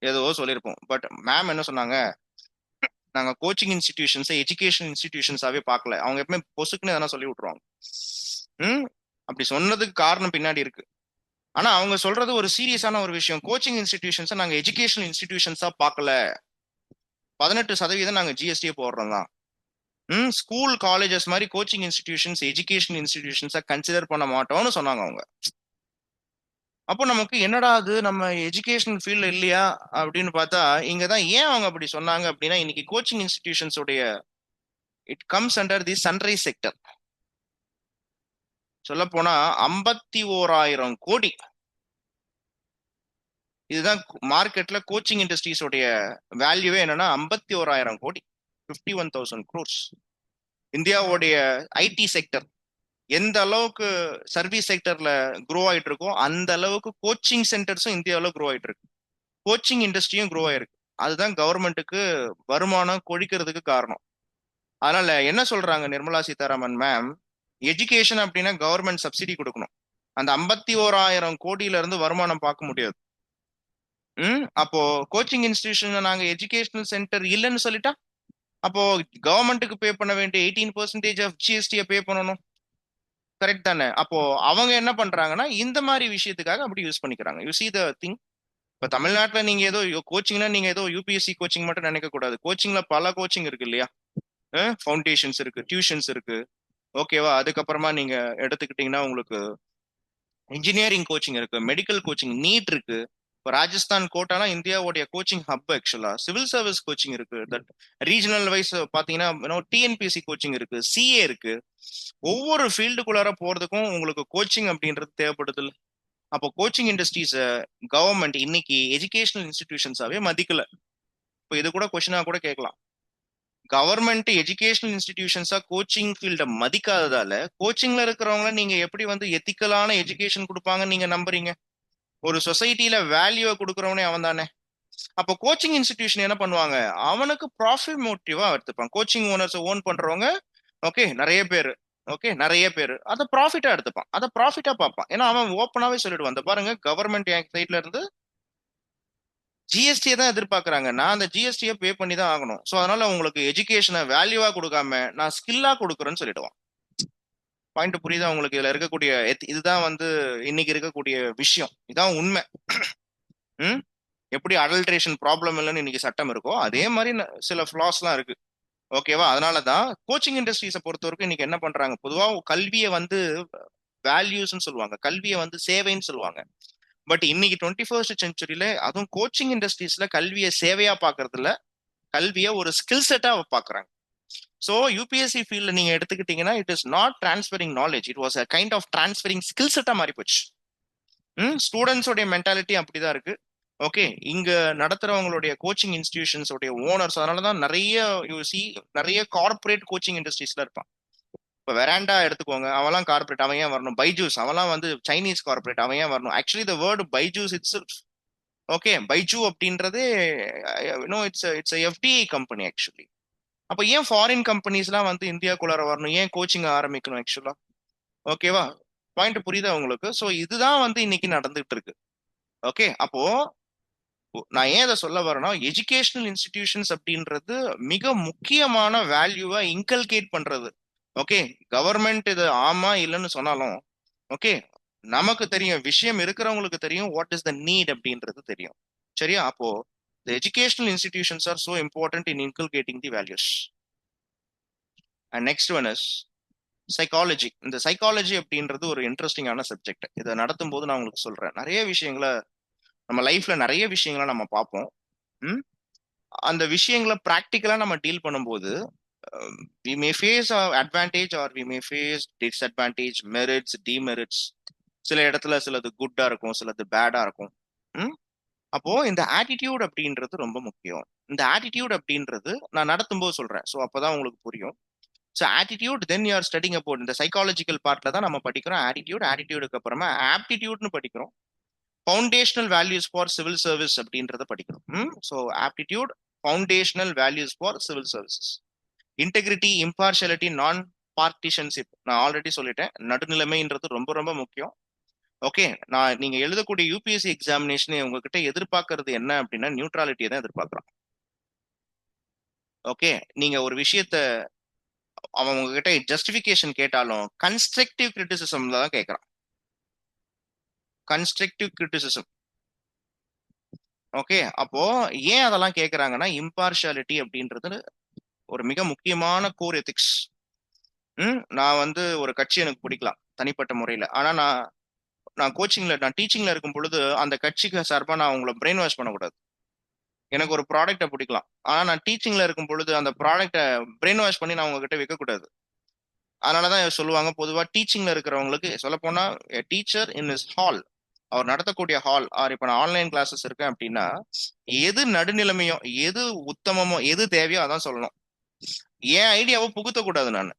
ஏதோ சொல்லியிருப்போம். பட் மேம் என்ன சொன்னாங்க, நாங்க கோச்சிங் இன்ஸ்டிடியூஷன்ஸை எஜுகேஷன் இன்ஸ்டிடியூஷன்ஸாவே பார்க்கல. அவங்க எப்பவுமே பொசுக்குன்னு எதனா சொல்லி விட்டுருவாங்க. அப்படி சொன்னதுக்கு காரணம் பின்னாடி இருக்கு. ஆனா அவங்க சொல்றது ஒரு சீரியஸான ஒரு விஷயம். கோச்சிங் இன்ஸ்டிடியூஷன்ஸை நாங்க எஜுகேஷன் இன்ஸ்டிடியூஷன்ஸா பார்க்கல, 18% நாங்க ஜிஎஸ்டியை போடுறோம் தான். ஸ்கூல் காலேஜஸ் மாதிரி கோச்சிங் இன்ஸ்டிடியூஷன்ஸ் எஜுகேஷன் இன்ஸ்டிடியூஷன்ஸா கன்சிடர் பண்ண மாட்டோம்னு சொன்னாங்க அவங்க. அப்போ நமக்கு என்னடா அது, நம்ம எஜுகேஷன் ஃபீல்ட்ல இல்லையா அப்படின்னு பார்த்தா இங்கதான் ஏன் அவங்க அப்படி சொன்னாங்க அப்படின்னா, இன்னைக்கு கோச்சிங் இன்ஸ்டிடியூஷன்ஸ் உடைய it comes under the sunrise sector. சொல்ல போனா 51,000 கோடி. இதுதான் மார்க்கெட்ல கோச்சிங் இண்டஸ்ட்ரீஸ் உடைய வேல்யூவே என்னன்னா 51,000 கோடி, 51,000 crores. இந்தியாவுடைய ஐடி செக்டர் எந்த அளவுக்கு சர்வீஸ் செக்டர்ல க்ரோ ஆயிட்டு இருக்கோ அந்த அளவுக்கு கோச்சிங் சென்டர்ஸும் இந்தியாவில் க்ரோ ஆயிட்டு இருக்கு. கோச்சிங் இண்டஸ்ட்ரியும் க்ரோ ஆயிருக்கு. அதுதான் கவர்மெண்ட்டுக்கு வருமானம் கொழிக்கிறதுக்கு காரணம். அதனால என்ன சொல்றாங்க நிர்மலா சீதாராமன் மேம், எஜுகேஷன் அப்படின்னா கவர்மெண்ட் சப்சிடி கொடுக்கணும். அந்த 51,000 கோடியில இருந்து வருமானம் பார்க்க முடியாது. அப்போ கோச்சிங் இன்ஸ்டிடியூஷன் நாங்க எஜுகேஷனல் சென்டர் இல்லைன்னு சொல்லிட்டா அப்போ கவர்மெண்ட்டுக்கு பே பண்ண வேண்டிய 18% ஆஃப் ஜிஎஸ்டியை பே பண்ணணும். கரெக்ட் தானே? அப்போ அவங்க என்ன பண்றாங்கன்னா இந்த மாதிரி விஷயத்துக்காக அப்படி யூஸ் பண்ணிக்கிறாங்க. You see the thing. இப்ப தமிழ்நாட்டுல நீங்க ஏதோ கோச்சிங்னா நீங்க ஏதோ யூபிஎஸ்சி கோச்சிங் மட்டும் நினைக்க கூடாது. கோச்சிங்ல பல கோச்சிங் இருக்கு இல்லையா? ஃபவுண்டேஷன்ஸ் இருக்கு, டியூஷன்ஸ் இருக்கு, ஓகேவா? அதுக்கப்புறமா நீங்க எடுத்துக்கிட்டீங்கன்னா உங்களுக்கு இன்ஜினியரிங் கோச்சிங் இருக்கு, மெடிக்கல் கோச்சிங், நீட் இருக்கு. இப்போ ராஜஸ்தான் கோட்டானா இந்தியாவுடைய கோச்சிங் ஹப். ஆக்சுவலா சிவில் சர்வீஸ் கோச்சிங் இருக்கு. தட் ரீஜனல் வைஸ் பாத்தீங்கன்னா டிஎன்பிஎஸ்சி கோச்சிங் இருக்கு, சிஏ இருக்கு. ஒவ்வொரு ஃபீல்டுக்குள்ளார போறதுக்கும் உங்களுக்கு கோச்சிங் அப்படின்றது தேவைப்படுது. அப்போ கோச்சிங் இண்டஸ்ட்ரீஸ் கவர்மெண்ட் இன்னைக்கு எஜுகேஷனல் இன்ஸ்டிடியூஷன்ஸாவே மதிக்கல. இப்போ இது கூட கொஸ்டினா கூட கேட்கலாம், கவர்மெண்ட் எஜுகேஷனல் இன்ஸ்டிடியூஷன்ஸா கோச்சிங் ஃபீல்ட மதிக்காததால கோச்சிங்ல இருக்கிறவங்க நீங்க எப்படி வந்து எத்திக்கலான எஜுகேஷன் கொடுப்பாங்கன்னு நீங்க நம்புறீங்க? ஒரு சொசைட்டில வேல்யூவை கொடுக்குறவனே அவன் தானே. அப்போ கோச்சிங் இன்ஸ்டிடியூஷன் என்ன பண்ணுவாங்க, அவனுக்கு ப்ராஃபிட் மோட்டிவா எடுத்துப்பாங்க. கோச்சிங் ஓனர்ஸ் ஓன் பண்றவங்க ஓகே நிறைய பேர், ஓகே நிறைய பேர் அதை ப்ராஃபிட்டா எடுத்துப்பான், அதை ப்ராஃபிட்டா பார்ப்பான். ஏன்னா அவன் ஓப்பனாவே சொல்லிடுவான், அந்த பாருங்க கவர்மெண்ட் என் சைட்ல இருந்து ஜிஎஸ்டியை தான் எதிர்பார்க்கறாங்க, நான் அந்த ஜிஎஸ்டியை பே பண்ணி தான் ஆகணும். ஸோ அதனால உங்களுக்கு எஜுகேஷனை வேல்யூவா கொடுக்காம நான் ஸ்கில்லா கொடுக்குறேன்னு சொல்லிடுவான். பாயிண்ட் புரியுதா உங்களுக்கு? இதுல இருக்கக்கூடிய இதுதான் வந்து இன்னைக்கு இருக்கக்கூடிய விஷயம், இதான் உண்மை. ம் எப்படி அடல்ட்ரேஷன் ப்ராப்ளம் இல்லைன்னு இன்னைக்கு சட்டம் இருக்கோ, அதே மாதிரி சில ஃபிளாஸ்லாம் இருக்கு. ஓகேவா? அதனாலதான் கோச்சிங் இண்டஸ்ட்ரீஸை பொறுத்த வரைக்கும் இன்னைக்கு என்ன பண்றாங்க, பொதுவா கல்வியை வந்து வேல்யூஸ்ன்னு சொல்லுவாங்க, கல்வியை வந்து சேவைன்னு சொல்லுவாங்க. பட் இன்னைக்கு 21st செஞ்சுரியில அதுவும் கோச்சிங் இண்டஸ்ட்ரீஸ்ல கல்வியை சேவையா பாக்குறதுல, கல்வியை ஒரு ஸ்கில் செட்டா பாக்குறாங்க. ஸோ யூபிஎஸ்சி ஃபீல்ட்ல நீங்க எடுத்துக்கிட்டீங்கன்னா it is not transferring knowledge, it was a kind of transferring skill செட்டா மாறி போச்சு. ஸ்டூடெண்ட்ஸோடைய மென்டாலிட்டி அப்படிதான் இருக்கு. ஓகே, இங்க நடத்துறவங்களுடைய கோச்சிங் இன்ஸ்டிடியூஷன்ஸ் உடைய ஓனர்ஸ், அதனாலதான் நிறைய யூசி நிறைய கார்பரேட் கோச்சிங் இண்டஸ்ட்ரீஸ்ல இருப்பான். இப்போ வெராண்டா எடுத்துக்கோங்க, அவெல்லாம் கார்பரேட், அவன் ஏன் வரணும்? பைஜூஸ் அவெல்லாம் வந்து சைனீஸ் கார்பரேட், அவன் ஏன் வரணும்? Actually the word Byju's it's okay, Byju அப்படின்றது no it's FDI company actually. அப்போ ஏன் ஃபாரின் கம்பெனிஸ்லாம் வந்து இந்தியாக்குள்ளார வரணும், ஏன் கோச்சிங் ஆரம்பிக்கணும் ஆக்சுவலா? ஓகேவா? பாயிண்ட் புரியுதா உங்களுக்கு? ஸோ இதுதான் வந்து இன்னைக்கு நடந்துட்டு இருக்கு. ஓகே, அப்போ நான் ஏன் இதை சொல்ல வரேன்னா, எஜுகேஷனல் இன்ஸ்டிடியூஷன்ஸ் அப்படின்றது மிக முக்கியமான வேல்யூவை இன்கல்கேட் பண்றது. ஓகே, கவர்மெண்ட் இது ஆமா இல்லைன்னு சொன்னாலும் ஓகே, நமக்கு தெரியும், விஷயம் இருக்கிறவங்களுக்கு தெரியும், வாட் இஸ் த நீட் அப்படின்றது தெரியும். சரியா? அப்போ the educational institutions are so important in inculcating the values. And next one is psychology. இந்த சைக்காலஜி அப்படின்றது ஒரு இன்ட்ரெஸ்டிங்கான சப்ஜெக்ட். இதை நடத்தும் போது நான் உங்களுக்கு சொல்றேன், நிறைய விஷயங்களை நம்ம லைஃப்ல நிறைய விஷயங்களை நம்ம பார்ப்போம். அந்த விஷயங்களை ப்ராக்டிக்கலா நம்ம டீல் பண்ணும்போது we may face a advantage or we may face disadvantage, merits, demerits. சில இடத்துல சிலது குட்டா இருக்கும், சிலது பேடா இருக்கும். அப்போ இந்த ஆட்டிடியூட் அப்படின்றது ரொம்ப முக்கியம். இந்த ஆட்டிடியூட் அப்படின்றது நான் நடத்தும்போது சொல்றேன், ஸோ அப்பதான் உங்களுக்கு புரியும். So attitude then you are studying about, இந்த சைக்காலஜிக்கல் பார்ட்ல தான் நம்ம படிக்கிறோம் ஆட்டிடியூட். ஆட்டிடியூடுக்கு அப்புறமா ஆப்டிடியூட்னு படிக்கிறோம், foundational values for civil service அப்படின்றத படிக்கிறோம். So aptitude, foundational values for civil services, integrity, impartiality, நான் பார்ட்டிஷன்ஷிப். நான் ஆல்ரெடி சொல்லிட்டேன், நடுநிலைமைன்றது ரொம்ப ரொம்ப முக்கியம். ஓகே, நான் நீங்க எழுதக்கூடிய யூபிஎஸ்சி எக்ஸாமினேஷன் உங்ககிட்ட எதிர்பார்க்கறது என்ன அப்படின்னா நியூட்ராலிட்டியை தான் எதிர்பார்க்கறான். ஓகே, நீங்க ஒரு விஷயத்த அவன் உங்ககிட்ட ஜஸ்டிபிகேஷன் கேட்டாலும் கன்ஸ்ட்ரக்டிவ் கிரிட்டிசிசம் தான் கேட்கறான். Constructive criticism. ஓகே, அப்போ ஏன் அதெல்லாம் கேட்கறாங்கன்னா இம்பார்ஷியாலிட்டி அப்படின்றது ஒரு மிக முக்கியமான கோர் எத்திக்ஸ். நான் வந்து ஒரு கட்சி எனக்கு பிடிக்கலாம் தனிப்பட்ட முறையில, ஆனா நான் கோச்சிங்ல, நான் டீச்சிங்ல இருக்கும் பொழுது அந்த கட்சிக்கு சார்பா நான் உங்களை பிரெயின் வாஷ் பண்ணக்கூடாது. எனக்கு ஒரு ப்ராடக்டை பிடிக்கலாம், ஆனா நான் டீச்சிங்ல இருக்கும் பொழுது அந்த ப்ராடக்டை பிரெயின் வாஷ் பண்ணி நான் உங்ககிட்ட விற்கக்கூடாது. அதனாலதான் சொல்லுவாங்க, பொதுவா டீச்சிங்ல இருக்கிறவங்களுக்கு சொல்ல போனா டீச்சர் இன் இஸ் ஹால், அவர் நடத்தக்கூடிய ஹால், ஆர் இப்ப நான் ஆன்லைன் கிளாஸஸ் இருக்கேன் அப்படின்னா எது நடுநிலைமையோ, எது உத்தமமோ, எது தேவையோ அதான் சொல்லணும். என் ஐடியாவை புகுத்தக்கூடாது. நான்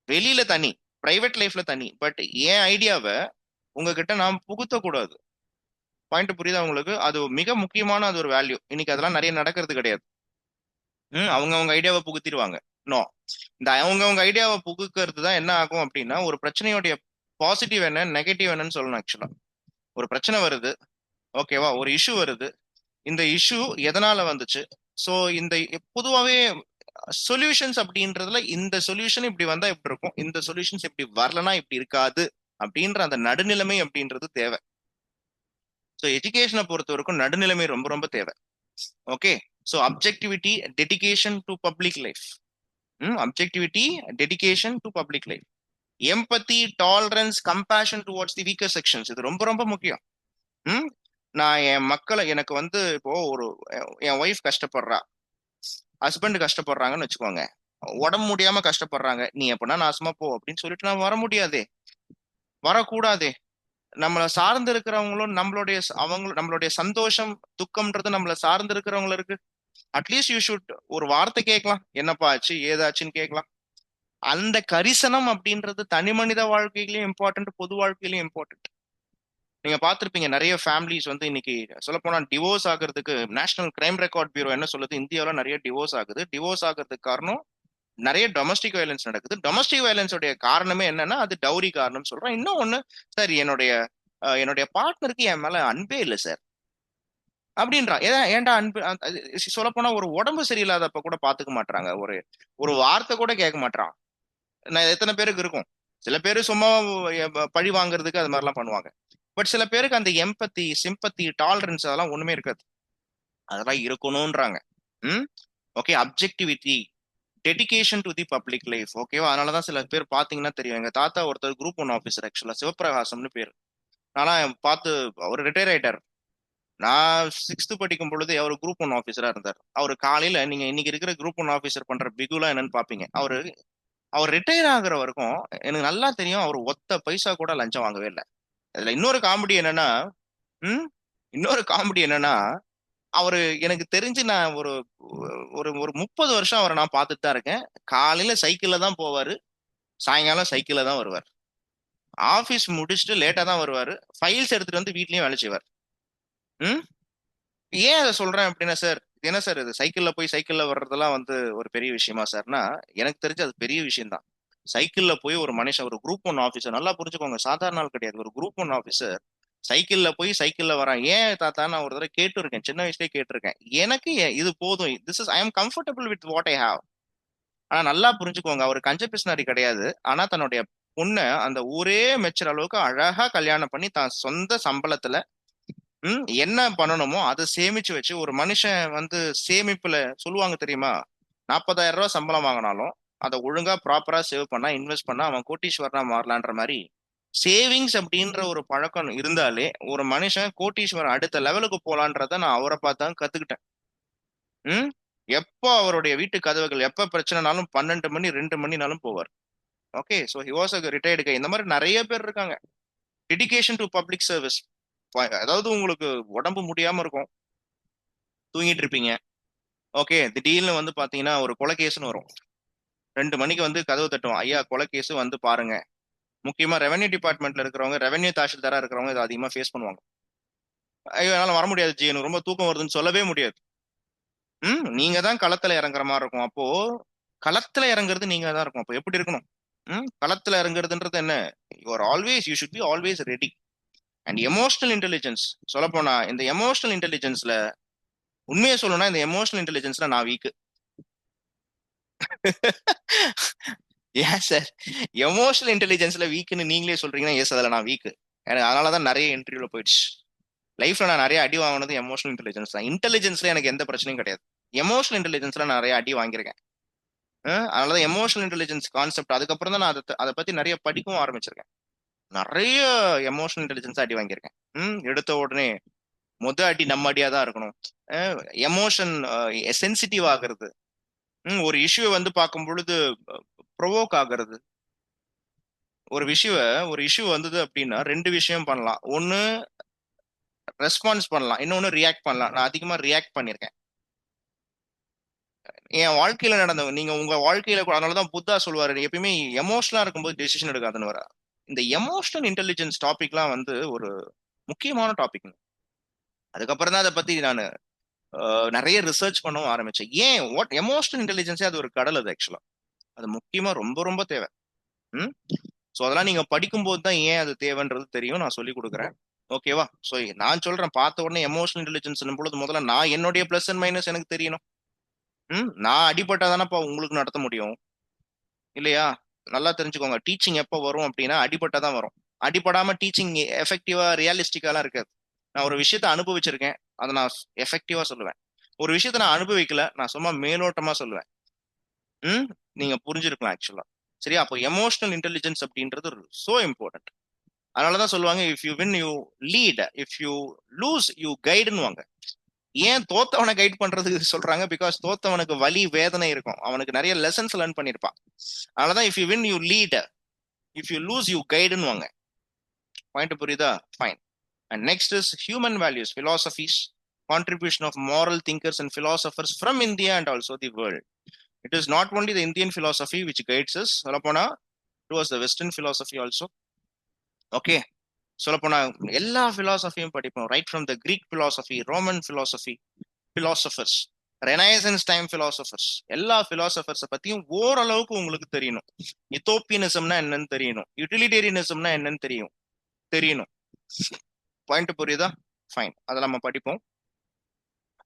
வெளியில தனி, பிரைவேட் லைஃப்ல தனி, பட் என் ஐடியாவை உங்ககிட்ட நான் புகுத்தக்கூடாது. பாயிண்ட் புரியுதா உங்களுக்கு? அது மிக முக்கியமான அது ஒரு வேல்யூ. இன்னைக்கு அதெல்லாம் நிறைய நடக்கிறது கிடையாது. அவங்க ஐடியாவை புகுத்திடுவாங்க. நோ, இந்த அவங்க ஐடியாவை புகுக்கிறது தான் என்ன ஆகும் அப்படின்னா, ஒரு பிரச்சனையோடைய பாசிட்டிவ் என்ன, நெகட்டிவ் என்னன்னு சொல்லணும். ஆக்சுவலா ஒரு பிரச்சனை வருது, ஓகேவா, ஒரு இஷ்யூ வருது, இந்த இஷ்யூ எதனால வந்துச்சு, ஸோ இந்த பொதுவாகவே சொல்யூஷன்ஸ் அப்படின்றதுல இந்த சொல்யூஷன் இப்படி வந்தா இப்படி இருக்கும், இந்த சொல்யூஷன்ஸ் இப்படி வரலனா இப்படி இருக்காது அப்படின்ற அந்த நடுநிலைமை அப்படின்றது தேவை. ஸோ எஜுகேஷனை பொறுத்த வரைக்கும் நடுநிலைமை ரொம்ப ரொம்ப தேவை. Okay, so objectivity, dedication to public life. Objectivity, dedication to public life, empathy, tolerance, compassion towards the weaker sections, இது ரொம்ப ரொம்ப முக்கியம். நான் என் மக்களை, எனக்கு வந்து இப்போ ஒரு என் ஒய்ஃப் கஷ்டப்படுறா, ஹஸ்பண்ட் கஷ்டப்படுறாங்கன்னு வச்சுக்கோங்க, உடம்பு முடியாம கஷ்டப்படுறாங்க, நீ எப்படின்னா நாசமா போ அப்படின்னு சொல்லிட்டு நான் வர முடியாதே, வரக்கூடாதே. நம்மளை சார்ந்து இருக்கிறவங்களும் நம்மளுடைய சந்தோஷம் துக்கம்ன்றது நம்மளை சார்ந்து இருக்கிறவங்களுக்கு அட்லீஸ்ட் யூ ஷுட் ஒரு வார்த்தை கேட்கலாம், என்னப்பா ஆச்சு ஏதாச்சுன்னு கேட்கலாம். அந்த கரிசனம் அப்படின்றது தனி மனித வாழ்க்கையிலயும் இம்பார்ட்டன்ட், பொது வாழ்க்கையிலயும் இம்பார்ட்டன்ட். நீங்க பார்த்திருப்பீங்க நிறைய ஃபேமிலிஸ் வந்து இன்னைக்கு சொல்லப்போனா டிவோர்ஸ் ஆகிறதுக்கு நேஷனல் கிரைம் ரெக்கார்ட் பியூரோ என்ன சொல்லுது, இந்தியாவில் நிறைய டிவோர்ஸ் ஆகுது. டிவோர்ஸ் ஆகிறதுக்கு காரணம் நிறைய டொமஸ்டிக் வயலன்ஸ் நடக்குது. டொமஸ்டிக் வயலன்ஸோடைய காரணமே என்னன்னா அது டவுரி காரணம் சொல்றேன். இன்னும் ஒண்ணு, சார் என்னுடைய பார்ட்னருக்கு என் மேல அன்பே இல்லை சார் அப்படின்றான். ஏன்டா அன்பு? சொல்ல போனா ஒரு உடம்பு சரியில்லாதப்ப கூட பாத்துக்க மாட்டாங்க, ஒரு ஒரு வார்த்தை கூட கேட்க மாட்டான். நான் எத்தனை பேருக்கு இருக்கும்? சில பேர் சும்மா பழி வாங்குறதுக்கு அது மாதிரிலாம் பண்ணுவாங்க. பட் சில பேருக்கு அந்த எம்பத்தி, சிம்பத்தி, டாலரன்ஸ் அதெல்லாம் ஒண்ணுமே இருக்காது. அதெல்லாம் இருக்கணும்ன்றாங்க. ம். Okay, objectivity, dedication to the public life. ஓகேவா? அதனாலதான் சில பேர் பாத்தீங்கன்னா தெரியும். எங்க தாத்தா ஒருத்தர் குரூப் ஒன் ஆஃபீஸர், ஆக்சுவலா சிவபிரகாசம்னு பேர். ஆனா பார்த்து அவர் ரிட்டையர் ஆயிட்டார். நான் சிக்ஸ்த் படிக்கும் பொழுது அவர் குரூப் ஒன் ஆஃபீஸரா இருந்தார். அவர் காலையில நீங்க இன்னைக்கு இருக்கிற குரூப் ஒன் ஆஃபீஸர் பண்ற பிகுலா என்னன்னு பாப்பீங்க. அவர் ரிட்டையர் ஆகுற வரைக்கும் எனக்கு நல்லா தெரியும் அவர் ஒத்த பைசா கூட லஞ்சம் வாங்கவே இல்லை. அதுல ம் இன்னொரு காமெடி என்னன்னா, அவரு எனக்கு தெரிஞ்சு நான் ஒரு ஒரு ஒரு 30 வருஷம் அவரை நான் பார்த்துட்டு தான் இருக்கேன். காலையில சைக்கிள்ல தான் போவாரு, சாயங்காலம் சைக்கிள்ல தான் வருவார். ஆபீஸ் முடிச்சுட்டு லேட்டா தான் வருவாரு. ஃபைல்ஸ் எடுத்துட்டு வந்து வீட்லயும் வேலை செய்வார். ம் ஏன் அதை சொல்றேன் அப்படின்னா, சார் இது என்ன சார், இது சைக்கிள்ல போய் சைக்கிள்ல வர்றதெல்லாம் வந்து ஒரு பெரிய விஷயமா சார்னா, எனக்கு தெரிஞ்சு அது பெரிய விஷயம் தான். சைக்கிள்ல போய் ஒரு மனுஷன், ஒரு குரூப் ஒன் ஆபீசர், நல்லா புரிஞ்சுக்கோங்க, சாதாரண ஆள் கிடையாது, ஒரு குரூப் ஒன் ஆபீசர் சைக்கிள்ல போய் சைக்கிள்ல வரான். ஏன் தாத்தா, நான் ஒரு தடவை கேட்டிருக்கேன், சின்ன வயசுலயே கேட்டிருக்கேன். எனக்கு இது போதும், this is I am comfortable with what I have. ஆனா நல்லா புரிஞ்சுக்கோங்க, அவர் கஞ்ச பிசினாரி கிடையாது. ஆனா தன்னுடைய பொண்ணை அந்த ஊரே மெச்சுற அளவுக்கு அழகா கல்யாணம் பண்ணி தான் சொந்த சம்பளத்துல என்ன பண்ணணுமோ அதை சேமிச்சு வச்சு, ஒரு மனுஷன் வந்து சேமிப்புல சொல்லுவாங்க தெரியுமா, 40,000 ரூபாய் சம்பளம் வாங்கினாலும் அதை ஒழுங்கா ப்ராப்பரா சேவ் பண்ணா, இன்வெஸ்ட் பண்ணா அவன் கோட்டீஸ்வரனா மாறலான்ற மாதிரி, சேவிங்ஸ் அப்படின்ற ஒரு பழக்கம் இருந்தாலே ஒரு மனுஷன் கோட்டீஸ்வரன் அடுத்த லெவலுக்கு போலான்றத நான் அவரை பார்த்தா கத்துக்கிட்டேன். ம் எப்போ அவருடைய வீட்டு கதவுகள் எப்ப பிரச்சனைனாலும் 12 மணி 2 மணினாலும் போவார். Okay, so he was a retired guy. இந்த மாதிரி நிறைய பேர் இருக்காங்க. Dedication to public service. அதாவது உங்களுக்கு உடம்பு முடியாம இருக்கும், தூங்கிட்டு இருப்பீங்க. ஓகே, திடீர்னு வந்து பாத்தீங்கன்னா ஒரு கொலை கேஸ்னு வரும். 2 மணிக்கு வந்து கதவு தட்டுவோம், ஐயா கொலை கேஸ் வந்து பாருங்க. முக்கியமா ரெவன்யூ டிபார்ட்மெண்ட்ல இருக்கிறவங்க, ரெவன்யூ தாசில்தாரா இருக்கிறவங்க இதை அதிகமா ஃபேஸ் பண்ணுவாங்க. ஐயோ என்னால வர முடியாது ஜி, எனக்கு ரொம்ப தூக்கம் வருதுன்னு சொல்லவே முடியாது. நீங்க தான் களத்துல இறங்குற மாதிரி இருக்கும். அப்போ களத்துல இறங்குறது நீங்க தான் இருக்கும். அப்போ எப்படி இருக்கணும்? களத்துல இறங்குறதுன்றது என்ன? You should be always ready. And emotional intelligence, சொல்ல போனா இந்த எமோஷனல் இன்டெலிஜென்ஸ்ல, உண்மையை சொல்லணும்னா இந்த எமோஷனல் இன்டெலிஜென்ஸ்ல நான் வீக். ஏன் சார் எமோஷனல் இன்டெலிஜென்ஸ்ல வீக்னு நீங்களே சொல்றீங்கன்னா, எஸ் அதுல நான் வீக். எனக்கு அதனாலதான் நிறைய இன்டர்வியூல போயிடுச்சு. லைஃப்ல நான் நிறைய அடி வாங்கினது எமோஷனல் இன்டெலிஜென்ஸ் தான். இன்டெலிஜென்ஸ்ல எனக்கு எந்த பிரச்சனையும் கிடையாது. எமோஷனல் இன்டெலிஜென்ஸ்ல நிறைய அடி வாங்கியிருக்கேன். அதனாலதான் எமோஷனல் இன்டெலிஜென்ஸ் கான்செப்ட் அதுக்கப்புறம் தான் நான் அதை பத்தி நிறைய படிக்கவும் ஆரம்பிச்சிருக்கேன். நிறைய எமோஷனல் இன்டெலிஜென்ஸ் அடி வாங்கியிருக்கேன். எடுத்த உடனே அடி நம்ம அடியா தான் இருக்கணும். எமோஷன் சென்சிட்டிவ் ஆகுறது, ஒரு இஷ்யூ வந்து பார்க்கும் பொழுது ப்ரொவோக் ஆகுறது. ஒரு இஷ்யூ வந்தது அப்படின்னா ரெண்டு விஷயம் பண்ணலாம். ஒன்னு ரெஸ்பான்ஸ் பண்ணலாம், இன்னொன்னு ரியாக்ட் பண்ணலாம். நான் அதிகமா ரியாக்ட் பண்ணிருக்கேன் என் வாழ்க்கையில நடந்தவங்க. நீங்க உங்க வாழ்க்கையில கூட, அதனாலதான் புத்தா சொல்லுவாரு எப்பயுமே எமோஷனலா இருக்கும்போது டெசிஷன் எடுக்காதுன்னு வர. இந்த எமோஷனல் இன்டெலிஜென்ஸ் டாபிக்லாம் வந்து ஒரு முக்கியமான டாபிக். அதுக்கப்புறம் தான் அதை பத்தி நான் நிறைய ரிசர்ச் பண்ணவும் ஆரம்பிச்சேன். ஏன் வாட் எமோஷனல் இன்டெலிஜென்ஸே அது ஒரு கடல். அது ஆக்சுவலா அது முக்கியமா ரொம்ப ரொம்ப தேவை. ம் ஸோ அதெல்லாம் நீங்க படிக்கும்போது தான் ஏன் அது தேவைன்றது தெரியும். நான் சொல்லி கொடுக்குறேன். ஓகேவா? ஸோ நான் சொல்றேன், பார்த்த உடனே எமோஷனல் இன்டெலிஜென்ஸ் பொழுது முதல்ல நான் என்னுடைய பிளஸ் அண்ட் மைனஸ் எனக்கு தெரியணும். நான் அடிபட்டாதானப்பா உங்களுக்கு நடத்த முடியும், இல்லையா? நல்லா தெரிஞ்சுக்கோங்க, டீச்சிங் எப்போ வரும் அப்படின்னா அடிபட்டாதான் வரும். அடிபடாம டீச்சிங் எஃபெக்டிவா ரியலிஸ்டிக்காலாம் இருக்காது. நான் ஒரு விஷயத்த அனுபவிச்சிருக்கேன், அதை நான் எஃபெக்டிவா சொல்லுவேன். ஒரு விஷயத்த நான் அனுபவிக்கல, நான் சும்மா மேலோட்டமா சொல்லுவேன். நீங்க புரிஞ்சிருக்கலாம் ஆக்சுவலா. சரி, அப்போ எமோஷனல் இன்டெலிஜென்ஸ் அப்படின்றது சோ இம்பார்ட்டன்ட். அதனாலதான் சொல்லுவாங்க, if you win you lead, if you lose you கைடுன்னு. ஏன் தோத்தவனை கைட் பண்றதுக்கு சொல்றாங்க? பிகாஸ் தோத்தவனுக்கு வலி வேதனை இருக்கும், அவனுக்கு நிறைய லெசன்ஸ் லேர்ன் பண்ணிருப்பான். அதனாலதான் if you win you lead, if you lose you கைடுன்னு. பாயிண்ட் புரியுதா? Fine. And next is human values, philosophies, contribution of moral thinkers and philosophers from India and also the world. It is not only the Indian philosophy which guides us, சொல்லப்போனா it was the Western philosophy also. Okay, சொல்லப்போனா எல்லா பிலாசபியும் படிப்போம். Right from the Greek philosophy, Roman philosophy, philosophers, renaissance time philosophers, எல்லா பிலாசபர்ஸை பத்தியும் ஓரளவுக்கு உங்களுக்கு தெரியணும். யுத்தோப்பியனிசம்னா என்னன்னு தெரியணும், யூட்டிலிட்டேரியனிசம்னா என்னன்னு தெரியணும். பாயிண்ட் புரியுதா? ஃபைன், அதை நம்ம படிப்போம்.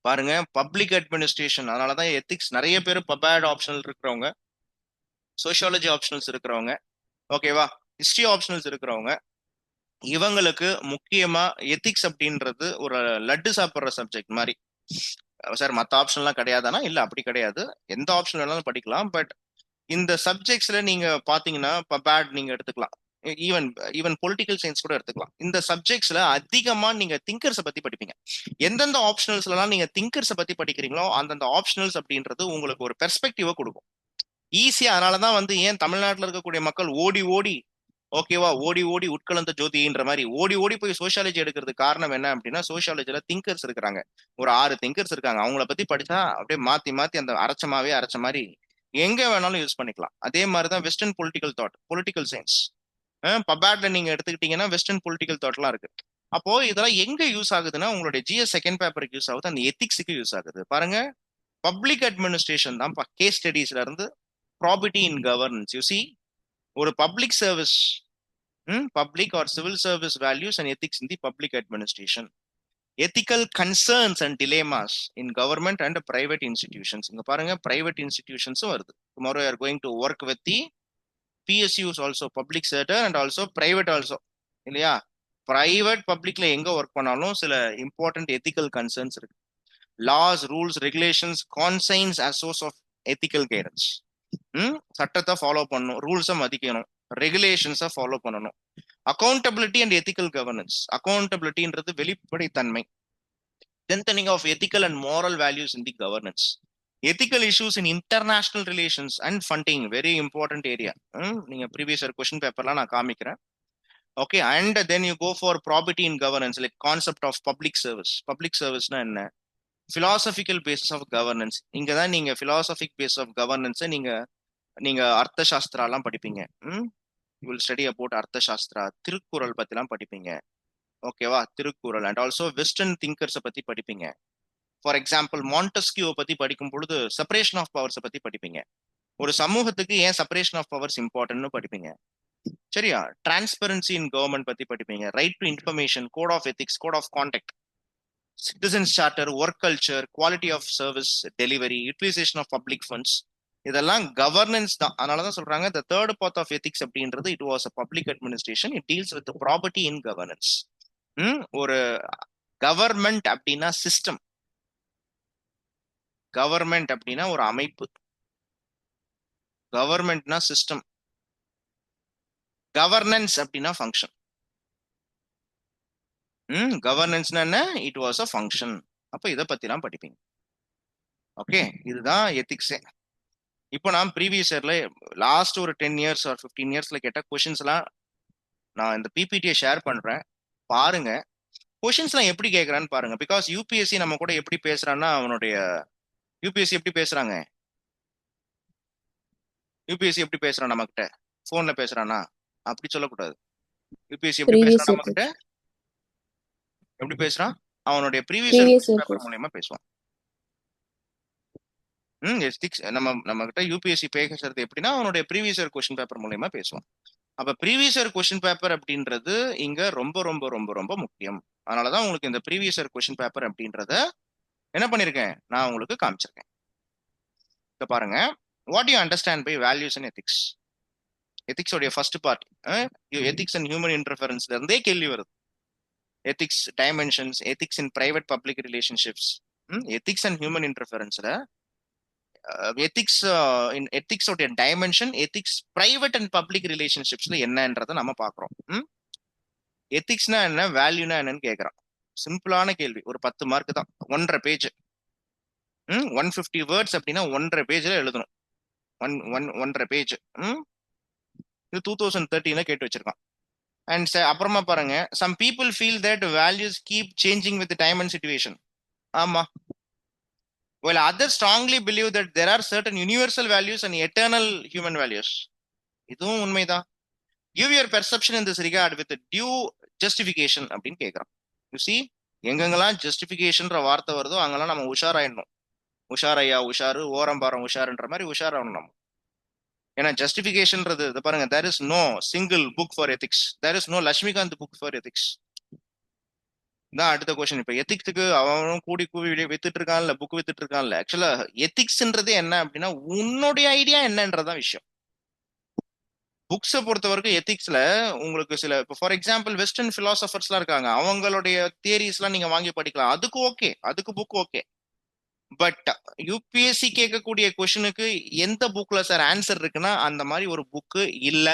பாருங்க, பப்ளிக் அட்மினிஸ்ட்ரேஷன், அதனாலதான் எத்திக்ஸ் நிறைய பேர் பபேட் ஆப்ஷனல் இருக்கிறவங்க, சோசியாலஜி ஆப்ஷனல்ஸ் இருக்கிறவங்க, ஓகேவா, ஹிஸ்டரி ஆப்ஷனல்ஸ் இருக்கிறவங்க, இவங்களுக்கு முக்கியமா எத்திக்ஸ் அப்படின்றது ஒரு லட்டு சாப்பிட்ற சப்ஜெக்ட் மாதிரி. சார் மற்ற ஆப்ஷன்லாம் கிடையாதானா? இல்ல, அப்படி கிடையாது. எந்த ஆப்ஷன் வேணாலும் படிக்கலாம். பட் இந்த சப்ஜெக்ட்ஸ்ல நீங்க பாத்தீங்கன்னா பபேட் நீங்க எடுத்துக்கலாம், ஈவன் ஈவன் பொலிட்டிக்கல் சயின்ஸ் கூட எடுத்துக்கலாம். இந்த சப்ஜெக்ட்ஸ்ல அதிகமா நீங்க திங்கர்ஸை பத்தி படிப்பீங்க. எந்தெந்த ஆப்ஷனல்ஸ்லாம் நீங்க திங்கர்ஸை பத்தி படிக்கிறீங்களோ அந்தந்த ஆப்ஷனல்ஸ் அப்படின்றது உங்களுக்கு ஒரு பெர்ஸ்பெக்டிவை கொடுக்கும் ஈஸியா. அதனாலதான் வந்து ஏன் தமிழ்நாட்டில் இருக்கக்கூடிய மக்கள் ஓடி ஓடி, ஓகேவா, ஓடி ஓடி உட்கலந்த ஜோதின்ற மாதிரி ஓடி ஓடி போய் சோசியாலஜி எடுக்கிறதுக்கு காரணம் என்ன அப்படின்னா, சோசியாலஜில திங்கர்ஸ் இருக்கிறாங்க, ஒரு 6 திங்கர்ஸ் இருக்காங்க. அவங்கள பத்தி படிச்சா அப்படியே மாத்தி மாத்தி அந்த அரைச்ச மாதிரி எங்க வேணாலும் யூஸ் பண்ணிக்கலாம். அதே மாதிரிதான் western political thought, political science பபேட்ல நீங்க எடுத்துக்கிட்டீங்கன்னா வெஸ்டர்ன் பொலிட்டிக்கல் தாட்லாம் இருக்கு. அப்போ இதெல்லாம் எங்க யூஸ் ஆகுதுன்னா, உங்களுடைய ஜிஎஸ் செகண்ட் பேப்பருக்கு யூஸ் ஆகுது, அந்த எத்திக்ஸுக்கு யூஸ் ஆகுது. பாருங்க, பப்ளிக் அட்மினிஸ்ட்ரேஷன் தான் கேஸ் ஸ்டடிஸ்ல இருந்து property in governance. You see, ஒரு public service, public or civil service values and ethics in the public administration, ethical concerns and dilemmas in government and private institutions. இங்க பாருங்க, private இன்ஸ்டிடியூஷன்ஸும் வருது. Tomorrow you are going to work with the PSUs also, public sector and also private also, இல்லையா? Private பப்ளிக்ல எங்க work பண்ணாலும் சில important ethical concerns இருக்கு. Loss, rules, regulations, conscience as source of ethical guidance. சட்டத்தை follow பண்ணணும், ரூல்ஸை மதிக்கணும், ரெகுலேஷன்ஸை ஃபாலோ பண்ணணும். Accountability and ethical governance. அக்கௌண்டபிலிட்டின்றது வெளிப்படைத்தன்மை. Strengthening of ethical and moral values in the governance. Ethical issues in international relations and funding, very important area. நீங்க previous year question பேப்பர்லாம் நான் காமிக்கிறேன். Okay, and then you go for property in governance, like concept of public service. Public சர்வீஸ்னா என்ன? Philosophical basis of governance. இங்க தான் நீங்க philosophic base of கவர்னன்ஸை நீங்க நீங்க அர்த்த சாஸ்திராலாம் படிப்பீங்க. யூ வில் ஸ்டடி அபவுட் அர்த்த சாஸ்திரா. திருக்குறள் பத்திலாம் படிப்பீங்க, ஓகேவா, திருக்குறள். அண்ட் ஆல்சோ வெஸ்டர்ன் திங்கர்ஸை பத்தி படிப்பீங்க. ஃபார் எக்ஸாம்பிள், மாண்டஸ்கியூ பத்தி படிக்கும் பொழுது செப்பரேஷன் ஆஃப் பவர்ஸை பத்தி படிப்பீங்க. ஒரு சமூகத்துக்கு ஏன் செப்பரேஷன் ஆஃப் பவர்ஸ் இம்பார்ட்டன்ட்னு படிப்பீங்க, சரியா? டிரான்ஸ்பரன்சி இன் கவர்மெண்ட் பத்தி படிப்பீங்க. Right to information, code of ethics, code of conduct, citizens charter, work culture, quality of service delivery, utilisation of public funds, இதெல்லாம் கவர்னன்ஸ் தான். அதனாலதான் சொல்றாங்க the third path of ethics அப்படின்றது it was a public administration, it deals with the property in governance. ஒரு government அப்படின்னா system, government அப்படின்னா ஒரு அமைப்பு, கவர்மெண்ட்னா சிஸ்டம், கவர்னன்ஸ் அப்படின்னா ஃபங்க்ஷன். கவர்னன்ஸ்னா என்ன? It was a function. அப்ப இதை பத்திலாம் படிப்பீங்க. ஓகே, இதுதான் எத்திக்ஸே. இப்போ நான் ப்ரீவியஸ் இயர்ல லாஸ்ட் ஒரு 10 இயர்ஸ் ஆர் 15 இயர்ஸ்ல கேட்ட கொஷின்ஸ் எல்லாம் நான் இந்த பிபிடியை ஷேர் பண்றேன், பாருங்க. கொஷின்ஸ் எல்லாம் எப்படி கேட்கறான்னு பாருங்க. பிகாஸ் யூபிஎஸ்சி நம்ம கூட எப்படி பேசுறான்னா, அவனுடைய யூபிஎஸ்சி எப்படி பேசுறாங்க, யூபிஎஸ்சி எப்படி பேசுறான் நம்ம கிட்ட, போன்ல பேசுறானா? அப்படி சொல்லக்கூடாது. யூபிஎஸ்சி எப்படி பேசுறான் நம்ம கிட்ட, எப்படி பேசுறான்? அவனுடைய ப்ரீவியஸ் பேப்பர் மூலமா பேசுவான். நம்ம கிட்ட யூபிஎஸ்சி பேசுறது எப்படின்னா, அவனுடைய ப்ரீவியஸ் இயர் கொஸ்டின் பேப்பர் மூலமா பேசுவான். அப்ப ப்ரீவியஸ் இயர் கொஸ்டின் பேப்பர் அப்படின்றது இங்க ரொம்ப ரொம்ப ரொம்ப ரொம்ப முக்கியம். அதனாலதான் உங்களுக்கு இந்த ப்ரீவியஸ் இயர் கொஸ்டின் பேப்பர் அப்படின்றத என்ன பண்ணிருக்கேன், நான் உங்களுக்கு காமிச்சிருக்கேன். இப்ப பாருங்க, what you understand by values and ethics. எத்திக்ஸோடைய first part, ethics and human இன்டர்ஃபரன்ஸ்ல இருந்தே கேள்வி வருது. Ethics dimensions, ethics in private public relationships, ethics and human இன்டர்ஃபரன்ஸ்ல எத்திக்ஸ் இன் எத்திக்ஸோடைய dimension, ethics private and public ரிலேஷன்ஷிப்ஸ்ல என்னன்றத நம்ம பாக்குறோம். எத்திக்ஸ்னா என்ன, வேல்யூனா என்னன்னு கேட்கறான். சிம்பிளான கேள்வி, ஒரு 10 மார்க் தான், 1.5 பேஜ், 150 வேர்ட்ஸ் அப்படின்னா 1.5 பேஜ்ல எழுதணும். 1.5 பேஜ். இது 2013 கேட்டு வச்சிருக்கான். அண்ட் அப்புறமா பாருங்க, some people feel that values keep changing with time and situation. ஆமா. While others strongly believe that there are certain universal values and eternal human values. இதுவும் உண்மைதான். Give your perception in this regard with due justification அப்படின்னு கேட்குறான். You see, எங்கெங்கெல்லாம் ஜஸ்டிஃபிகேஷன்ற வார்த்தை வருதோ அங்கெல்லாம் நம்ம உஷாராயிடணும். உஷாரையா உஷாரு, ஓரம் பாரம் உஷாருன்ற மாதிரி உஷாராகணும் நம்ம. ஏன்னா ஜஸ்டிஃபிகேஷன்றது இது பாருங்க, there is no single book for ethics, there is no Laxmikanth book for ethics. தான் அடுத்த கொஸ்டின். இப்ப எத்திக்ஸுக்கு அவனும் கூடி கூவி வித்துட்டு இருக்கான்ல, புக் வித்துட்டு இருக்கான்ல. ஆக்சுவலா எத்திக்ஸ்ன்றது என்ன அப்படின்னா உன்னுடைய ஐடியா என்னன்றதான் விஷயம். புக்ஸை பொறுத்த வரைக்கும் எத்திக்ஸ்ல உங்களுக்கு சில, இப்போ ஃபார் எக்ஸாம்பிள் வெஸ்டர்ன் பிலாசபர்ஸ்லாம் இருக்காங்க, அவங்களுடைய தியரிஸ்லாம் நீங்க வாங்கி படிக்கலாம், அதுக்கு ஓகே, அதுக்கு புக் ஓகே. பட் யூபிஎஸ்சி கேட்கக்கூடிய கொஸ்டினுக்கு எந்த புக்ல சார் ஆன்சர் இருக்குன்னா அந்த மாதிரி ஒரு புக்கு இல்ல.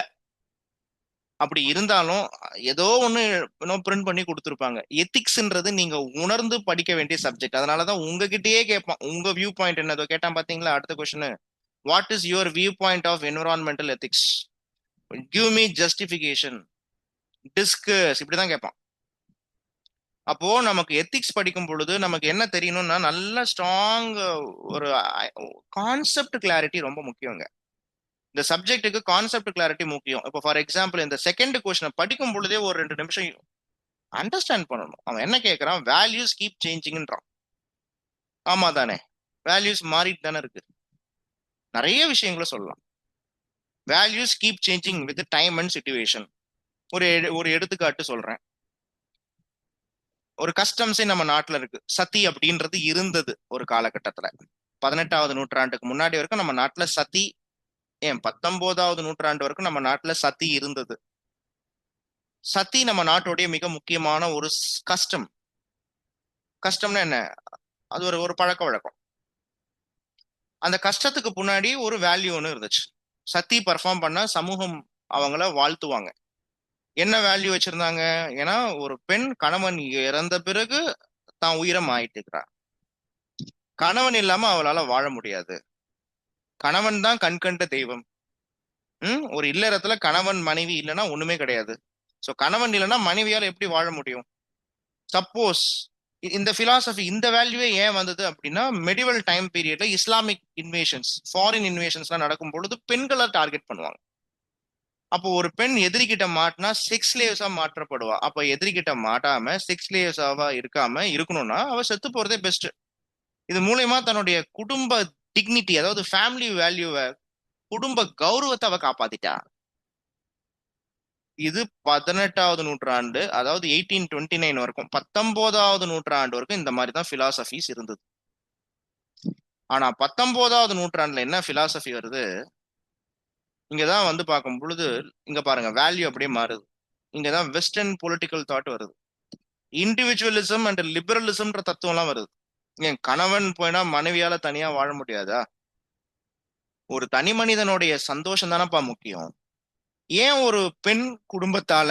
அப்படி இருந்தாலும் ஏதோ ஒன்று இன்னும் பிரிண்ட் பண்ணி கொடுத்துருப்பாங்க. எத்திக்ஸ்ன்றது நீங்க உணர்ந்து படிக்க வேண்டிய சப்ஜெக்ட். அதனாலதான் உங்ககிட்டயே கேட்பான், உங்க வியூ பாயிண்ட் என்னதோ கேட்டான் பாத்தீங்களா. அடுத்த question, what is your view point of environmental ethics, give me justification, discuss, இப்படிதான் கேட்பான். அப்போ நமக்கு எத்திக்ஸ் படிக்கும் பொழுது நமக்கு என்ன தெரியணும்னா நல்ல ஸ்ட்ராங் ஒரு கான்செப்ட் கிளாரிட்டி ரொம்ப முக்கியங்க. இந்த சப்ஜெக்ட்டுக்கு கான்செப்ட் கிளாரிட்டி முக்கியம். இப்போ ஃபார் எக்ஸாம்பிள் இந்த செகண்ட் கொஸ்டினை படிக்கும் பொழுதே ஒரு 2 நிமிஷம் அண்டர்ஸ்டாண்ட் பண்ணணும். அவன் என்ன கேட்கறான், வேல்யூஸ் கீப் சேஞ்சிங்ன்றான். ஆமா தானே, வேல்யூஸ் மாறிட்டு தானே இருக்கு. நிறைய விஷயங்களை சொல்லலாம். Values keep changing with time and situation. ஒரு எடுத்துக்காட்டு சொல்றேன். ஒரு கஸ்டம்ஸே நம்ம நாட்டுல இருக்கு. சதி அப்படின்றது இருந்தது ஒரு காலகட்டத்துல. 18வது நூற்றாண்டுக்கு முன்னாடி வரைக்கும் நம்ம நாட்டுல சதி, ஏன் 19வது நூற்றாண்டு வரைக்கும் நம்ம நாட்டுல சதி இருந்தது. சதி நம்ம நாட்டுடைய மிக முக்கியமான ஒரு கஸ்டம். கஸ்டம்னா என்ன, அது ஒரு பழக்க வழக்கம். அந்த கஷ்டத்துக்கு முன்னாடி ஒரு வேல்யூ ஒன்று இருந்துச்சு. சதி பர்ஃபார்ம் பண்ண சமூகம் அவங்கள வாழ்த்துவாங்க. என்ன வேல்யூ வச்சிருந்தாங்க, ஏன்னா ஒரு பெண் கணவன் இறந்த பிறகு தான் உயிரை மாயிட்டு, கணவன் இல்லாம அவளால வாழ முடியாது, கணவன் தான் கண்கண்ட தெய்வம். ஒரு இல்லறத்துல கணவன் மனைவி இல்லைன்னா ஒண்ணுமே கிடையாது. சோ கணவன் இல்லைன்னா மனைவியால எப்படி வாழ முடியும்? சப்போஸ் இந்த பிலாசபி, இந்த வேல்யூவே ஏன் வந்தது அப்படின்னா மெடிவல் டைம் பீரியட்ல இஸ்லாமிக் இன்வேஷன்ஸ், ஃபாரின் இன்வேஷன்ஸ்லாம் நடக்கும் பொழுது பெண்களை டார்கெட் பண்ணுவாங்க. அப்போ ஒரு பெண் எதிரிகிட்ட மாட்டினா செக்ஸ் ஸ்லேவ்ஸா மாற்றப்படுவா. அப்ப எதிரிகிட்ட மாட்டாம செக்ஸ் ஸ்லேவ்ஸாவா இருக்காம இருக்கணும்னா அவ செத்து போறதே பெஸ்ட். இது மூலயமா தன்னுடைய குடும்ப டிக்னிட்டி, அதாவது ஃபேமிலி வேல்யூவை, குடும்ப கௌரவத்தை அவ காப்பாத்திட்டா. இது 18வது நூற்றாண்டு, அதாவது 1829 வரைக்கும், 19வது நூற்றாண்டு வரைக்கும் இந்த மாதிரி தான் பிலாசபிஸ் இருந்தது. ஆனா 19வது நூற்றாண்டுல என்ன பிலாசபி வருது, இங்கதான் வந்து பார்க்கும் பொழுது இங்க பாருங்க வேல்யூ அப்படியே மாறுது. இங்கதான் வெஸ்டர்ன் பொலிட்டிக்கல் தாட் வருது. இண்டிவிஜுவலிசம் அண்ட் லிபரலிசம்ன்ற தத்துவம் எல்லாம் வருது. ஏன் கணவன் போயினா மனைவியால தனியா வாழ முடியாதா? ஒரு தனி மனிதனுடைய சந்தோஷம் தானப்பா முக்கியம். ஏன் ஒரு பெண் குடும்பத்தால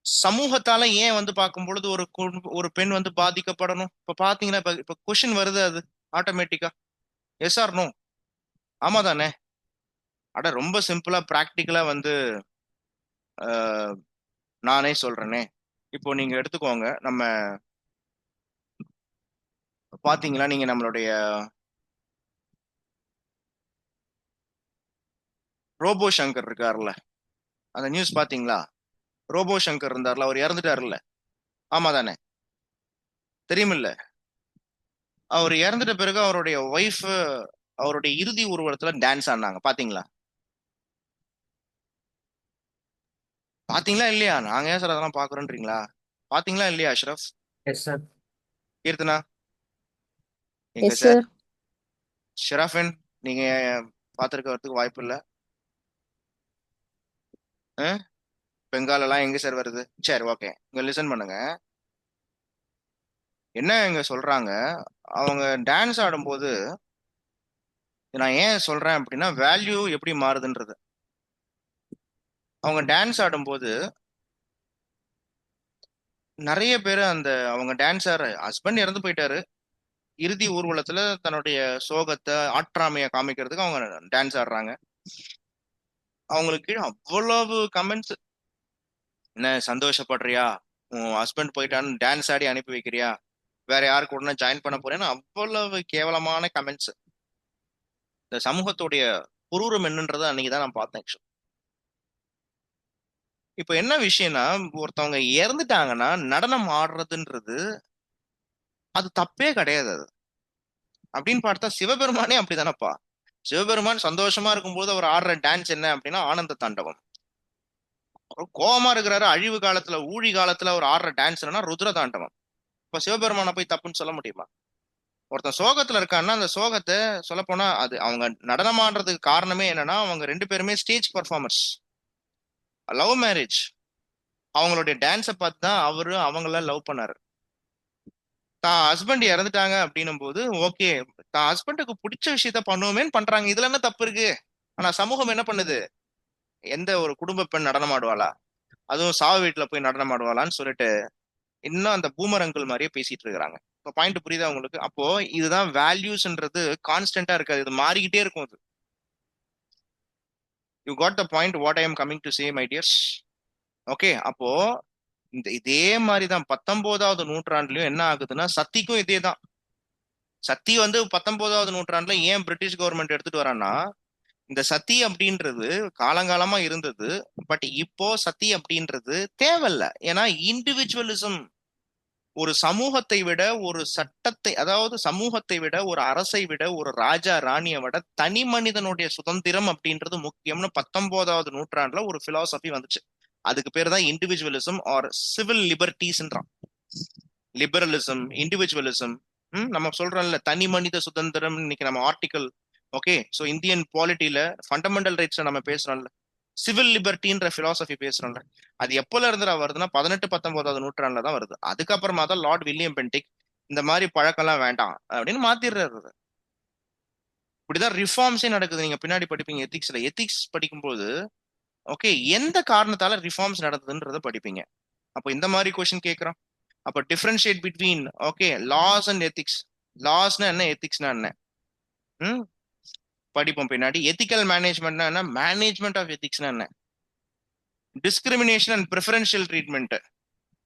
சமூகத்தால ஏன் வந்து பார்க்கும் பொழுது ஒரு பெண் வந்து பாதிக்கப்படணும்? இப்ப பாத்தீங்கன்னா இப்ப கொஸ்டின் வருது, அது ஆட்டோமேட்டிக்கா எஸ் ஆர் நோ, ஆமா தானே? அட ரொம்ப சிம்பிளா பிராக்டிக்கலா வந்து நானே சொல்றேனே. இப்போ நீங்க எடுத்துக்கோங்க, நம்ம பாத்தீங்களா, நீங்க நம்மளுடைய ரோபோ சங்கர் இருக்காருல்ல, அந்த நியூஸ் பாத்தீங்களா? ரோபோ சங்கர் இருந்தார்ல, அவர் இறந்துட்டாருல்ல, ஆமா தானே? தெரியுமில்ல? அவர் இறந்துட்ட பிறகு அவருடைய ஒய்ஃப் அவருடைய இறுதி ஊர்வலத்துல டான்ஸ் ஆடினாங்க, பாத்தீங்களா? பாத்தீங்களா இல்லையா? நாங்க ஏன் சார் அதெல்லாம் பாக்குறோன்றீங்களா? பாத்தீங்களா இல்லையா அஷ்ரஃப்? Yes sir. கீர்த்தனா எங்க எஸ் சார்? சார். ஷெராஃபின் நீங்க பாத்திருக்க வரதுக்கு வாய்ப்பு இல்ல. பெங்கால் எல்லாம் எங்க சார் வருது? சரி, ஓகே, இங்க லிசன் பண்ணுங்க. என்ன இங்க சொல்றாங்க, அவங்க டான்ஸ் ஆடும்போது, நான் ஏன் சொல்றேன் அப்படின்னா வேல்யூ எப்படி மாறுதுன்றது. அவங்க டான்ஸ் ஆடும்போது நிறைய பேர் அந்த அவங்க டான்ஸர் ஹஸ்பண்ட் இறந்து போயிட்டாரு, இறுதி ஊர்வலத்துல தன்னுடைய சோகத்தை ஆற்றாமைய காமிக்கிறதுக்கு அவங்க டான்ஸ் ஆடுறாங்க. அவங்களுக்கு கீழே அவ்வளவு கமெண்ட்ஸ். என்ன சந்தோஷப்படுறியா, உன் ஹஸ்பண்ட் போயிட்டான்னு டான்ஸ் ஆடி அனுப்பி வைக்கிறியா, வேற யாரு கூட ஜாயின் பண்ண போறேன்னு அவ்வளவு கேவலமான கமெண்ட்ஸ். இந்த சமூகத்துடைய குரூரம் என்னன்றதை அன்னைக்குதான் நான் பார்த்தேன். இப்போ என்ன விஷயம்னா, ஒருத்தவங்க இறந்துட்டாங்கன்னா நடனம் ஆடுறதுன்றது அது தப்பே கிடையாது. அது அப்படின்னு பார்த்தா சிவபெருமானே அப்படிதானப்பா. சிவபெருமான் சந்தோஷமா இருக்கும்போது அவர் ஆடுற டான்ஸ் என்ன அப்படின்னா ஆனந்த தாண்டவம். அவர் கோவமா இருக்கிறாரு, அழிவு காலத்துல ஊழி காலத்துல அவர் ஆடுற டான்ஸ் என்னன்னா ருத்ர தாண்டவம். இப்ப சிவபெருமானை போய் தப்புன்னு சொல்ல முடியுமா? ஒருத்தன் சோகத்துல இருக்கான்னா அந்த சோகத்தை சொல்ல போனா அது அவங்க நடனம் ஆடுறதுக்கு காரணமே என்னன்னா அவங்க ரெண்டு பேருமே ஸ்டேஜ் பர்ஃபார்மர்ஸ், லவ் மேரேஜ். அவங்களுடைய டான்ஸை பார்த்து தான் அவரு அவங்கள லவ் பண்ணாரு. தான் ஹஸ்பண்ட் இறந்துட்டாங்க அப்படின்னும் போது ஓகே, தான் ஹஸ்பண்டுக்கு பிடிச்ச விஷயத்த பண்ணுவோமேன்னு பண்றாங்க. இதுல என்ன தப்பு இருக்கு? ஆனா சமூகம் என்ன பண்ணுது? எந்த ஒரு குடும்ப பெண் நடனம் ஆடுவாளா, அதுவும் சாவு வீட்டுல போய் நடனம் ஆடுவாளான்னு சொல்லிட்டு இன்னும் அந்த பூமர் அங்கிள் மாதிரியே பேசிட்டு இருக்கிறாங்க. இப்போ பாயிண்ட் புரியுதா உங்களுக்கு? அப்போ இதுதான் வேல்யூஸ்ன்றது கான்ஸ்டன்டா இருக்காது, இது மாறிக்கிட்டே இருக்கும். இது you got the point what I am coming to say my dears. Okay, அப்போ இதே மாதிரிதான் 19வது நூற்றாண்டுலயும் என்ன ஆகுதுன்னா சத்திக்கும் இதே தான். சத்தி வந்து 19வது நூற்றாண்டுல ஏன் பிரிட்டிஷ் கவர்மெண்ட் எடுத்துட்டு வரான்னா, இந்த சதி அப்படின்றது காலங்காலமா இருந்தது. பட் இப்போ சதி அப்படின்றது தேவையில்ல. ஏன்னா இண்டிவிஜுவலிசம், ஒரு சமூகத்தை விட ஒரு சட்டத்தை, அதாவது சமூகத்தை விட ஒரு அரசை விட ஒரு ராஜா ராணியை விட தனி மனிதனுடைய சுதந்திரம் அப்படின்றது முக்கியம்னு 19வது நூற்றாண்டுல ஒரு பிலாசபி வந்துச்சு. அதுக்கு பேர் தான் இண்டிவிஜுவலிசம் ஆர் சிவில் லிபர்டிஸ்ன்றான். Liberalism, individualism. நம்ம சொல்றோம்ல தனி மனித சுதந்திரம், இன்னைக்கு நம்ம ஆர்டிகல். ஓகே, ஸோ இந்தியன் பாலிட்டியில ஃபண்டமெண்டல் ரைட்ஸ் நம்ம பேசுறோம்ல, சிவில் லிபர்ட்டின்ற பிலாசபி பேசுறோம்ல, அது எப்போல இருந்து வருதுன்னா 18 19வது நூற்றாண்டுல தான் வருது. அதுக்கப்புறமா தான் லார்ட் வில்லியம் பென்டிக் இந்த மாதிரி பழக்கம்லாம் வேண்டாம் அப்படின்னு மாத்திடுறாரு. இப்படிதான் ரிஃபார்ம்ஸே நடக்குது. நீங்க பின்னாடி படிப்பீங்க எத்திக்ஸ்ல. எத்திக்ஸ் படிக்கும்போது ஓகே எந்த காரணத்தால ரிஃபார்ம்ஸ் நடக்குதுன்றத படிப்பீங்க. அப்போ இந்த மாதிரி கொஸ்டின் கேட்கறோம். அப்போ differentiate between okay laws and ethics. லாஸ்னா என்ன, எத்திக்ஸ்னா என்ன? ம் படிப்போம் பின்னாடி. எத்திக்கல் மேனேஜ்மெண்ட்னா என்ன, மேனேஜ்மெண்ட் ஆஃப் எத்திக்ஸ்னா என்ன? Discrimination and preferential treatment.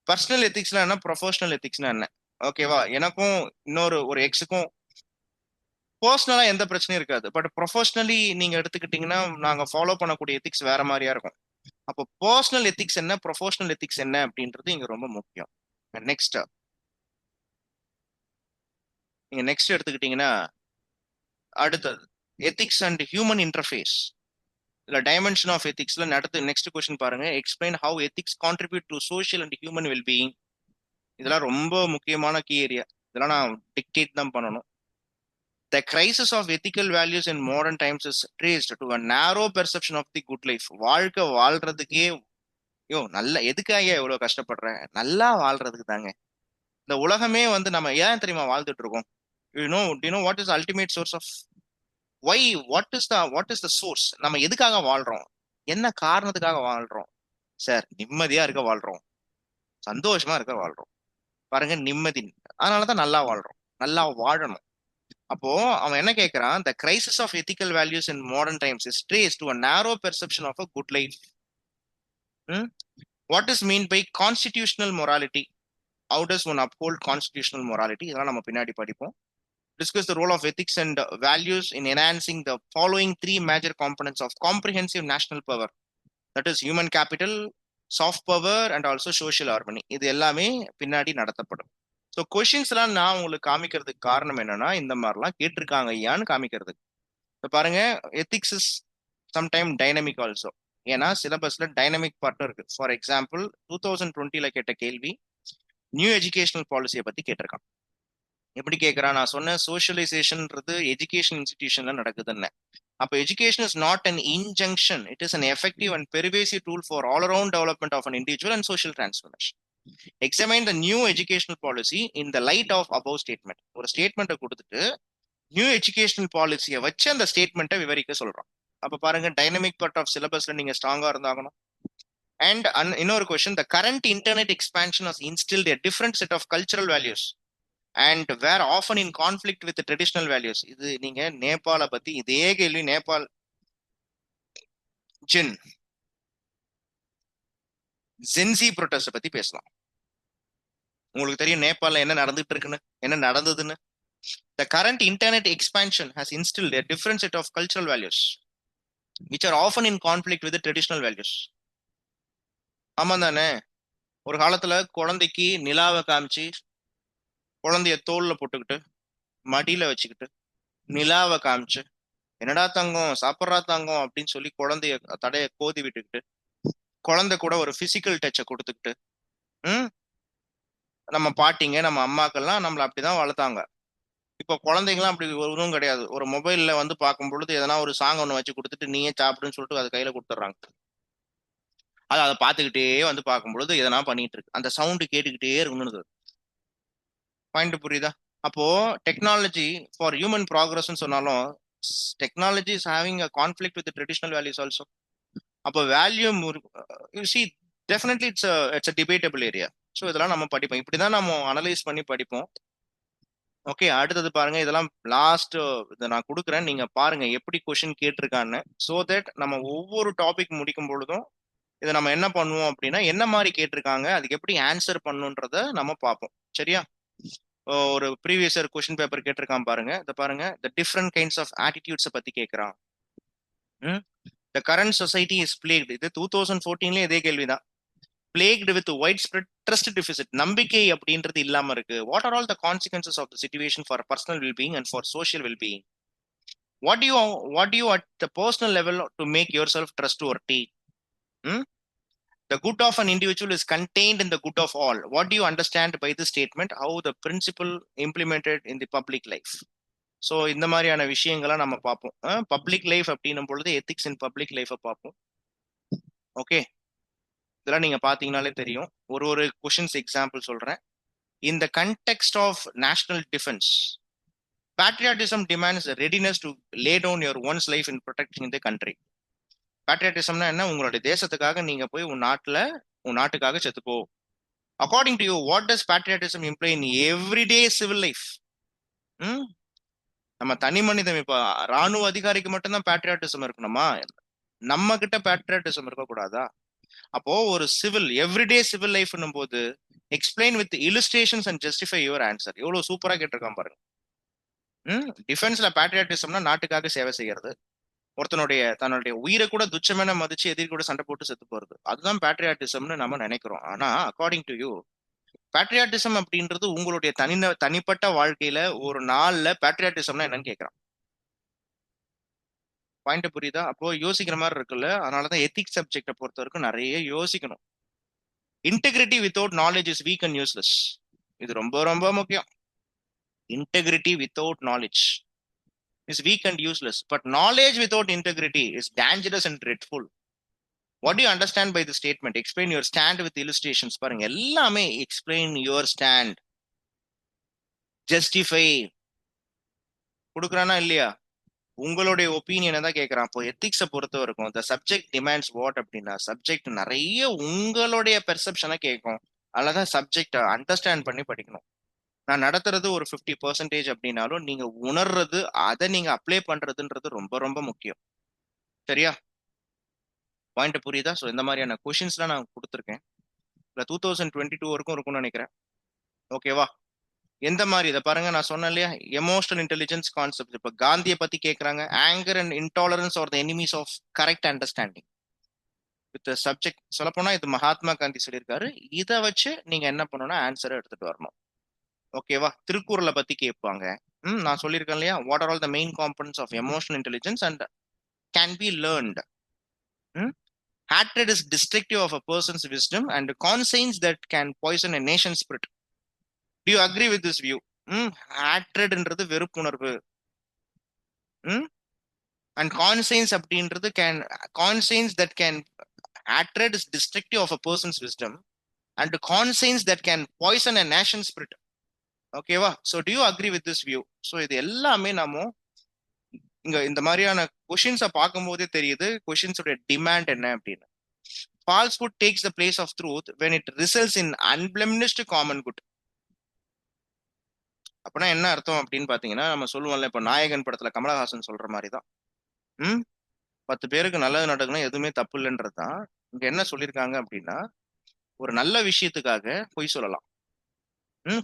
Personal எத்திக்ஸ்னா என்ன, ப்ரொஃபஷனல் எத்திக்ஸ்னா என்ன? ஓகேவா? எனக்கும் இன்னொரு ஒரு எக்ஸுக்கும் பர்சனலா எந்த பிரச்சனையும் இருக்காது. பட் ப்ரொஃபஷனலி நீங்க எடுத்துக்கிட்டீங்கன்னா நாங்க ஃபாலோ பண்ணக்கூடிய எத்திக்ஸ் வேற மாதிரியா இருக்கும். அப்போ பர்சனல் எத்திக்ஸ் என்ன, ப்ரொஃபஷனல் எத்திக்ஸ் என்ன அப்படின்றது இங்க ரொம்ப முக்கியம். நெக்ஸ்ட், நீங்க நெக்ஸ்ட் எடுத்துக்கிட்டீங்கன்னா அடுத்தது எத்திக்ஸ் அண்ட் ஹியூமன் இன்டர்ஃபேஸ். இல்ல டைமென்ஷன் ஆஃப் எத்திக்ஸ்ல அடுத்து நெக்ஸ்ட் கொஸ்டின் பாருங்க. Explain how ethics contribute to social and human wellbeing. இதெல்லாம் ரொம்ப முக்கியமான கீ ஏரியா. இதெல்லாம் நான் டிக்டேட் தான் பண்ணணும். The crisis of ethical values in modern times is traced to a narrow perception of the good life. வாழ்க்கை வாழ்றதுக்கே நல்ல எதுக்காக இவ்வளவு கஷ்டப்படுறேன், நல்லா வாழ்றதுக்கு தாங்க. இந்த உலகமே வந்து நம்ம ஏன் தெரியுமா வாழ்ந்துட்டு இருக்கோம்? You know what is ultimate source of why, what is the source? நம்ம எதுக்காக வாழ்றோம், என்ன காரணத்துக்காக வாழ்றோம்? சார், நிம்மதியா இருக்க வாழ்றோம், சந்தோஷமா இருக்க வாழ்றோம். பாருங்க, நிம்மதி. அதனாலதான் நல்லா வாழ்றோம், நல்லா வாழணும். அப்போ அவன் என்ன கேட்கிறான், the crisis of ethical values in modern times is trace to a narrow perception of a good life. What is mean by constitutional morality? How does one uphold constitutional morality? இதெல்லாம் நம்ம பின்னாடி படிப்போம். Discuss the role of ethics and values in enhancing the following three major components of comprehensive national power, that is human capital, soft power and also social harmony. இது எல்லாமே பின்னாடி நடத்தப்படும். So questions எல்லாம் நான் உங்களுக்கு காமிக்கிறதுக்கு காரணம் என்னன்னா, இந்த மாதிரிலாம் கேட்டிருக்காங்க ஐயான்னு காமிக்கிறதுக்கு. இப்போ பாருங்க, ethics is sometime dynamic also. ஏன்னா சிலபஸ்ல டைனமிக் பார்ட்டும் இருக்கு. ஃபார் எக்ஸாம்பிள் 2020ல கேட்ட கேள்வி நியூ எஜுகேஷனல் பாலிசியை பத்தி கேட்டிருக்கான். எப்படி கேட்கறான்? நான் சொன்ன சோஷியலைசேஷன்ன்றது எஜுகேஷன் இன்ஸ்டிடியூஷன்ல நடக்குதுன்னு. அப்போ education is not an injunction, it is an effective and pervasive tool for all around development of an individual and social transformation. Examine the new educational policy in the light of above statement. ஒரு ஸ்டேட்மெண்ட்டை கொடுத்துட்டு new educational பாலிசியை வச்சு அந்த ஸ்டேட்மெண்ட்டை விவரிக்க சொல்றோம். அப்ப பாருங்க, டைனமிக் பார்ட் ஆஃப் சிலபஸ்ல நீங்க ஸ்ட்ராங்கா இருந்தாகணும். அண்ட் இன்னொரு question, the current internet expansion has instilled a different set of cultural values and were often in conflict with traditional values. இது நீங்க நேபாள பத்தி இதே கேள்வி நேபாள் ஜென்சி ப்ரொட்டஸ்ட் பத்தி பேசலாம். உங்களுக்கு தெரியும் நேபாள என்ன நடந்துட்டு இருக்குன்னு, என்ன நடந்ததுன்னு. The current internet expansion has instilled a different set of cultural values which are often in conflict with the traditional values. ஆமா தானே? ஒரு காலத்துல குழந்தைக்கு நிலாவை காமிச்சு, குழந்தைய தோல்ல போட்டுக்கிட்டு மடியில வச்சுக்கிட்டு நிலாவை காமிச்சு, என்னடா தங்கம் சாப்பிட்றா தங்கம் அப்படின்னு சொல்லி குழந்தைய தடைய கோதி விட்டுக்கிட்டு, குழந்தை கூட ஒரு பிசிக்கல் டச்சை கொடுத்துக்கிட்டு, ம் நம்ம பாட்டிங்க நம்ம அம்மாக்கள்லாம் நம்மள அப்படிதான் வளர்த்தாங்க. இப்போ குழந்தைங்களாம் அப்படி ஒன்றும் கிடையாது. ஒரு மொபைல்ல வந்து பார்க்கும் பொழுது எதனா ஒரு சாங் ஒன்று வச்சு கொடுத்துட்டு நீயே சாப்பிடுன்னு சொல்லிட்டு அது கையில கொடுத்துட்றாங்க. அது அதை பார்த்துக்கிட்டே வந்து பார்க்கும் பொழுது எதனா பண்ணிட்டு இருக்கு. அந்த சவுண்டு கேட்டுக்கிட்டே இருக்கணும். பாயிண்ட் புரியுதா? அப்போ டெக்னாலஜி ஃபார் ஹியூமன் ப்ராக்ரஸ்ன்னு சொன்னாலும் technology is having a conflict with traditional values also. அப்போ value you see definitely it's a debatable area. So இதெல்லாம் நம்ம படிப்போம், இப்படிதான் நம்ம அனலைஸ் பண்ணி படிப்போம். ஓகே, அடுத்தது பாருங்க. இதெல்லாம் லாஸ்ட் இதை நான் கொடுக்குறேன், நீங்க பாருங்க எப்படி கொஷின் கேட்டிருக்கான்னு. ஸோ தட் நம்ம ஒவ்வொரு டாபிக் முடிக்கும் பொழுதும் இதை நம்ம என்ன பண்ணுவோம் அப்படின்னா, என்ன மாதிரி கேட்டிருக்காங்க அதுக்கு எப்படி ஆன்சர் பண்ணுன்றத நம்ம பார்ப்போம். சரியா? ஒரு ப்ரீவியஸ் இயர் கொஸ்டின் பேப்பர் கேட்டிருக்கான் பாருங்க. இதை பாருங்க, த டிஃப்ரெண்ட் கைண்ட்ஸ் ஆஃப் ஆட்டிடியூட்ஸை பத்தி கேட்கிறான். The current society is plagued, இது 2014 இதே கேள்விதான். Plagued with widespread trust deficit, நம்பிக்கை அப்படின்றது இல்லாம இருக்கு. What are all the consequences of the situation for personal wellbeing and for social wellbeing? What you at the personal level to make yourself trustworthy? The good of an individual is contained in the good of all. What do you understand by this statement? How the principle implemented in the public life? So இந்த மாதிரியான விஷயங்களை நம்ம பார்ப்போம். Public life அப்படின்னும் பொழுது ethics in public லைஃபை பார்ப்போம். Okay, இதெல்லாம் நீங்க பாத்தீங்கன்னாலே தெரியும். ஒரு ஒரு கொஷின்ஸ் எக்ஸாம்பிள் சொல்றேன். In the context of national defense, patriotism demands a readiness to lay down your one's life in protecting the country. பேட்ரியாட்டிசம்னா என்ன? உங்களுடைய தேசத்துக்காக நீங்க போய் உன் நாட்டுக்காக செத்துப்போ. According to you, what does patriotism imply in everyday civil life? நம்ம தனி மனிதன், இப்ப ராணுவ அதிகாரிக்கு மட்டும்தான் பேட்ரியாட்டிசம் இருக்கணுமா? நம்ம கிட்ட பேட்ரியாட்டிசம் இருக்கக்கூடாதா? அப்போ ஒரு சிவில் எவ்ரிடே சிவில் லைஃப் போது explain with illustrations and justify your answer. எவ்வளவு சூப்பரா கேட்டிருக்கான் பாருங்க. டிஃபென்ஸ்ல பேட்ரியாட்டிசம்னா நாட்டுக்காக சேவை செய்யறது. தன்னுடைய உயிரை கூட துச்சமென மதிச்சு எதிரி கூட சண்டை போட்டு செத்து போறது, அதுதான் பேட்ரியாட்டிசம்னு நம்ம நினைக்கிறோம். ஆனா அக்கார்டிங் டு யூ, பேட்ரியாட்டிசம் அப்படின்றது உங்களுடைய தனிப்பட்ட வாழ்க்கையில ஒரு நாள்ல பேட்ரியாட்டிசம்னா என்னன்னு கேட்கறான். பாயிண்ட் புரியுதா? அப்போ யோசிக்கிற மாதிரி இருக்குல்ல. அதனாலதான் எத்திக்ஸ் சப்ஜெக்டை பொறுத்த வரைக்கும் நிறைய யோசிக்கணும். Integrity without knowledge is weak and useless. இது ரொம்ப ரொம்ப முக்கியம். Integrity without knowledge is weak and useless, but knowledge without integrity is dangerous and dreadful. What do you understand by the statement? Explain your stand with illustrations. பாருங்க, எல்லாமே explain your stand, justify கொடுக்குறானா இல்லையா? உங்களுடைய ஒப்பீனியனை தான் கேட்கறான். இப்போ எத்திக்ஸை பொறுத்த வரைக்கும் the subject demands what அப்படின்னா, சப்ஜெக்ட் நிறைய உங்களுடைய பெர்செப்ஷனை கேட்கும். அதனாலதான் சப்ஜெக்டை அண்டர்ஸ்டாண்ட் பண்ணி படிக்கணும். நான் நடத்துறது ஒரு 50% அப்படின்னாலும் நீங்க உணர்றது, அதை நீங்க அப்ளை பண்றதுன்றது ரொம்ப ரொம்ப முக்கியம். சரியா? பாயிண்ட் புரியுதா? ஸோ இந்த மாதிரியான கொஷின்ஸ்லாம் நான் கொடுத்துருக்கேன். இல்லை 2022 வரைக்கும் இருக்கும்னு நினைக்கிறேன். ஓகேவா? எந்த மாதிரி இதை பாருங்க, நான் சொன்னேன் இல்லையா, எமோஷனல் இன்டெலிஜென்ஸ் கான்செப்ட். இப்போ காந்தியை பத்தி கேட்கறாங்க. Anger and intolerance are the enemies of correct understanding with subject. சொல்லப்போனா இது மகாத்மா காந்தி சொல்லியிருக்காரு. இதை வச்சு நீங்க என்ன பண்ணணும்னா ஆன்சரை எடுத்துட்டு வரணும். ஓகேவா? திருக்குறளை பத்தி கேட்பாங்க. நான் சொல்லியிருக்கேன் இல்லையா, what are all the main components of emotional intelligence and can be learnt. Hatred is destructive of a person's wisdom and conscience that can poison a nation's spirit. Do you agree with this view? Hatred என்றது வெறுப்புணர்வு. And conscience அப்படின்றது conscience that can, hatred is destructive of a person's wisdom and conscience that can poison a nation's spirit. ஓகேவா? So do you agree with this view? So இது எல்லாமே நாம இங்க இந்த மாதிரியான கொஷின்ஸை பார்க்கும் போதே தெரியுது கொஷின்ஸோட டிமாண்ட் என்ன அப்படின்னு. Falsehood takes the place of truth when it results in unblemished common good. அப்படின்னா என்ன அர்த்தம் அப்படின்னு பாத்தீங்கன்னா, நம்ம சொல்லுவோம்ல, இப்ப நாயகன் படத்துல கமலஹாசன் சொல்ற மாதிரிதான். 10 பேருக்கு நல்லது நடக்கணும், எதுவுமே தப்பு இல்லைன்றதுதான். இங்க என்ன சொல்லியிருக்காங்க அப்படின்னா, ஒரு நல்ல விஷயத்துக்காக பொய் சொல்லலாம்.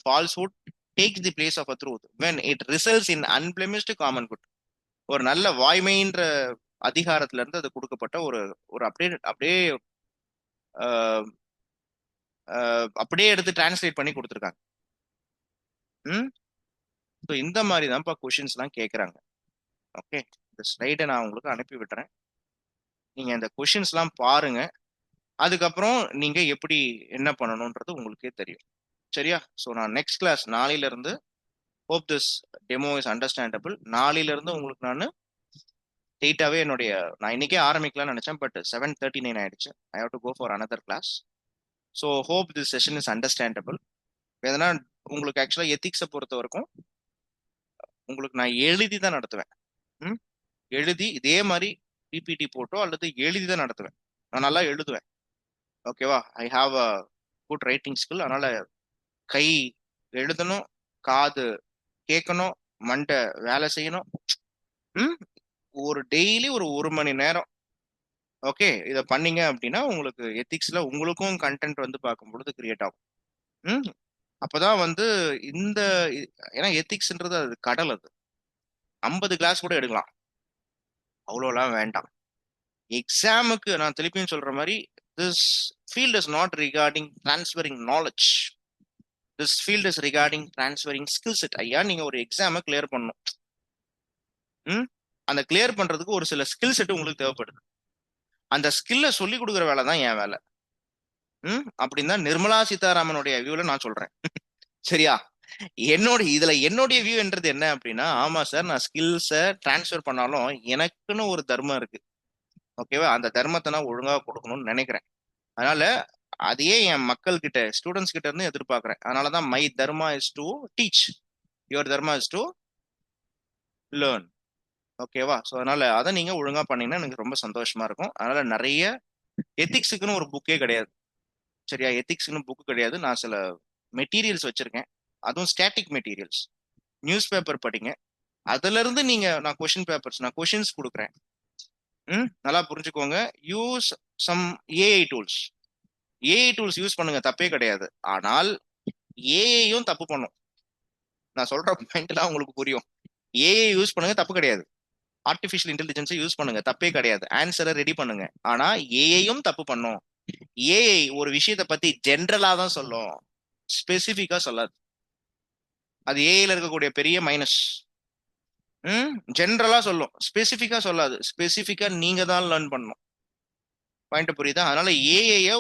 Falsehood takes the place of a truth when it results in unblemished common good. ஒரு நல்ல வாய்மைன்ற அதிகாரத்துல இருந்து அது கொடுக்கப்பட்ட ஒரு அப்படியே அப்படியே எடுத்து டிரான்ஸ்லேட் பண்ணி கொடுத்துருக்காங்க. ஸோ இந்த மாதிரி தான்ப்பா கொஷின்ஸ்லாம் கேட்குறாங்க. ஓகே, இந்த ஸ்லைடை நான் உங்களுக்கு அனுப்பி விட்டுறேன். நீங்கள் இந்த கொஷின்ஸ்லாம் பாருங்க. அதுக்கப்புறம் நீங்கள் எப்படி என்ன பண்ணணுன்றது உங்களுக்கே தெரியும். சரியா? ஸோ நான் நெக்ஸ்ட் கிளாஸ் நாளையிலேருந்து, hope this demo is understandable. நாளையிலேருந்து உங்களுக்கு நான் ஸ்ட்ரெயிட்டாகவே நான் இன்னைக்கே ஆரம்பிக்கலாம்னு நினச்சேன், பட் 7:39 ஆயிடுச்சு. I have to go for another class. So hope this session is understandable. எதனா உங்களுக்கு ஆக்சுவலாக எத்திக்ஸை பொறுத்த வரைக்கும் உங்களுக்கு நான் எழுதி தான் நடத்துவேன். எழுதி இதே மாதிரி பிபிடி போட்டோ அல்லது எழுதி தான் நடத்துவேன். நான் நல்லா எழுதுவேன். ஓகேவா? I have a good writing skill. அதனால கை எழுதணும், காது கேட்கணும், மண்டை வேலை செய்யணும். ஒரு டெய்லி ஒரு மணி நேரம் ஓகே இதை பண்ணீங்க அப்படின்னா உங்களுக்கு எத்திக்ஸ்ல உங்களுக்கும் கண்டென்ட் வந்து பார்க்கும் பொழுது கிரியேட் ஆகும். அப்பதான் வந்து இந்த ஏன்னா எத்திக்ஸ்ன்றது அது கடல். அது 50 கிளாஸ் கூட எடுக்கலாம், அவ்வளோலாம் வேண்டாம். எக்ஸாமுக்கு நான் திருப்பியும் சொல்ற மாதிரி, this field is not regarding transferring knowledge, this field is regarding transferring skill set. ஐயா, நீங்க ஒரு எக்ஸாமை கிளியர் பண்ணணும். அந்த கிளியர் பண்றதுக்கு ஒரு சில ஸ்கில் செட் உங்களுக்கு தேவைப்படுது. அந்த ஸ்கில்லை சொல்லி கொடுக்குற வேலை தான் என் வேலை. அப்படின்னு தான் நிர்மலா சீதாராமனுடைய வியூல நான் சொல்றேன். சரியா? என்னுடைய வியூ என்றது என்ன அப்படின்னா, ஆமா சார், நான் ஸ்கில்ஸை டிரான்ஸ்ஃபர் பண்ணாலும் எனக்குன்னு ஒரு தர்மம் இருக்கு. ஓகேவா? அந்த தர்மத்தை நான் ஒழுங்கா கொடுக்கணும்னு நினைக்கிறேன். அதனால அதையே என் மக்கள் கிட்ட, ஸ்டூடெண்ட்ஸ் கிட்ட இருந்து எதிர்பார்க்கிறேன். அதனாலதான் my Dharma is to teach, your Dharma is to learn. ஓகேவா? ஸோ அதனால அதை நீங்க ஒழுங்கா பண்ணீங்கன்னா எனக்கு ரொம்ப சந்தோஷமா இருக்கும். அதனால நிறைய எத்திக்ஸுக்குன்னு ஒரு புக்கே கிடையாது. சரியா? எத்திக்ஸ்னு புக்கு கிடையாது. நான் சில மெட்டீரியல்ஸ் வச்சிருக்கேன், அதுவும் ஸ்டாட்டிக் மெட்டீரியல்ஸ். நியூஸ் பேப்பர் படிங்க, அதுல இருந்து நான் கொஷின்ஸ் கொடுக்குறேன். நல்லா புரிஞ்சுக்கோங்க. Use some AI tools. AI tools use பண்ணுங்க, தப்பே கிடையாது. ஆனால் ஏஐயும் தப்பு பண்ணும். நான் சொல்ற பாயிண்ட்லாம் உங்களுக்கு புரியும். ஏஐ யூஸ் பண்ணுங்க, தப்பு கிடையாது. ஆர்டிஃபிஷியல் இன்டெலிஜென்ஸை யூஸ் பண்ணுங்க, தப்பே கிடையாது. ஆன்சரை ரெடி பண்ணுங்க. ஆனா ஏஐயும் தப்பு பண்ணும். ஏஐ ஒரு விஷயத்தை பத்தி ஜென்ரலா தான் சொல்லும், ஸ்பெசிபிக்கா சொல்லாது. அது ஏஐல இருக்கக்கூடிய பெரிய மைனஸ். ஜென்ரலா சொல்லும், ஸ்பெசிபிக்கா சொல்லாது. ஸ்பெசிபிக்கா நீங்க தான் லேர்ன் பண்ணணும். பாயிண்ட் புரியுதா? அதனால ஏஐ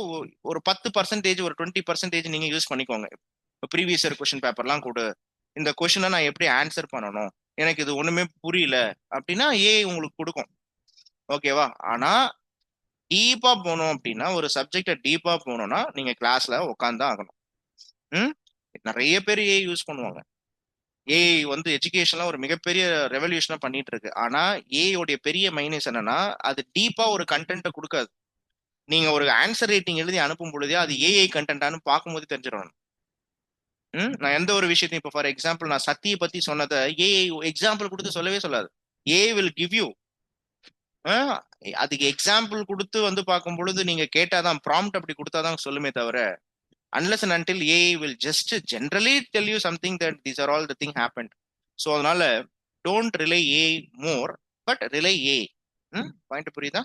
ஒரு 10%, ஒரு 20% நீங்க யூஸ் பண்ணிக்கோங்க. ப்ரீவியஸ் இயர் கொஸ்டின் பேப்பர்லாம் கூட இந்த கொஸ்டினை நான் எப்படி ஆன்சர் பண்ணணும், எனக்கு இது ஒண்ணுமே புரியல அப்படின்னா ஏஐ உங்களுக்கு கொடுக்கும். ஓகேவா? ஆனா டீப்பா போகணும் அப்படின்னா, ஒரு சப்ஜெக்டை டீப்பா போகணும்னா நீங்க கிளாஸ்ல உட்காந்து ஆகணும். நிறைய பேர் ஏஐ யூஸ் பண்ணுவாங்க. ஏஐ வந்து எஜுகேஷன்ல ஒரு மிகப்பெரிய ரெவல்யூஷனா பண்ணிட்டு இருக்கு. ஆனா ஏஐ உடைய பெரிய மைனஸ் என்னன்னா, அது டீப்பா ஒரு கண்டென்ட்டை கொடுக்காது. நீங்க ஒரு ஆன்சர் ரேட்டிங் எழுதி அனுப்பும் பொழுதே அது ஏஐ கண்டென்ட்டானு பார்க்கும்போது தெரிஞ்சிடணும். நான் எந்த ஒரு விஷயத்தையும், இப்போ ஃபார் எக்ஸாம்பிள் நான் சத்தியை பத்தி சொன்னதை ஏஐ எக்ஸாம்பிள் கொடுத்து சொல்லவே சொல்லாது. ஏஐ வில் கிவ் யூ, அதுக்கு எக்ஸாம்பிள் கொடுத்து வந்து பார்க்கும் பொழுது நீங்க கேட்டாதான், ப்ராம்ப்ட் அப்படி கொடுத்தாதான் சொல்லுமே தவிர, unless and until AI will just generally tell you something that these are all the thing happened. So அதனால don't rely AI more, but rely AI. Point புரியுதா?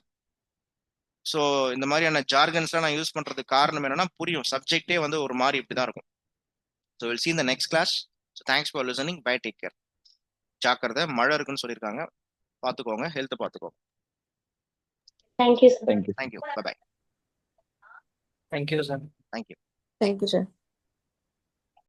ஸோ இந்த மாதிரியான ஜார்கன்ஸ்லாம் நான் யூஸ் பண்றதுக்கு காரணம் என்னன்னா, புரியும், சப்ஜெக்டே வந்து ஒரு மாதிரி இப்படிதான் இருக்கும். So will see in the next class. So thanks for listening. Bye, take care. ஜாக்கிரதை, மழை இருக்குன்னு சொல்லியிருக்காங்க, பார்த்துக்கோங்க, ஹெல்த் பார்த்துக்கோங்க. Thank you, sir. Thank you. Bye bye. Thank you, sir. Thank you. Thank you, sir.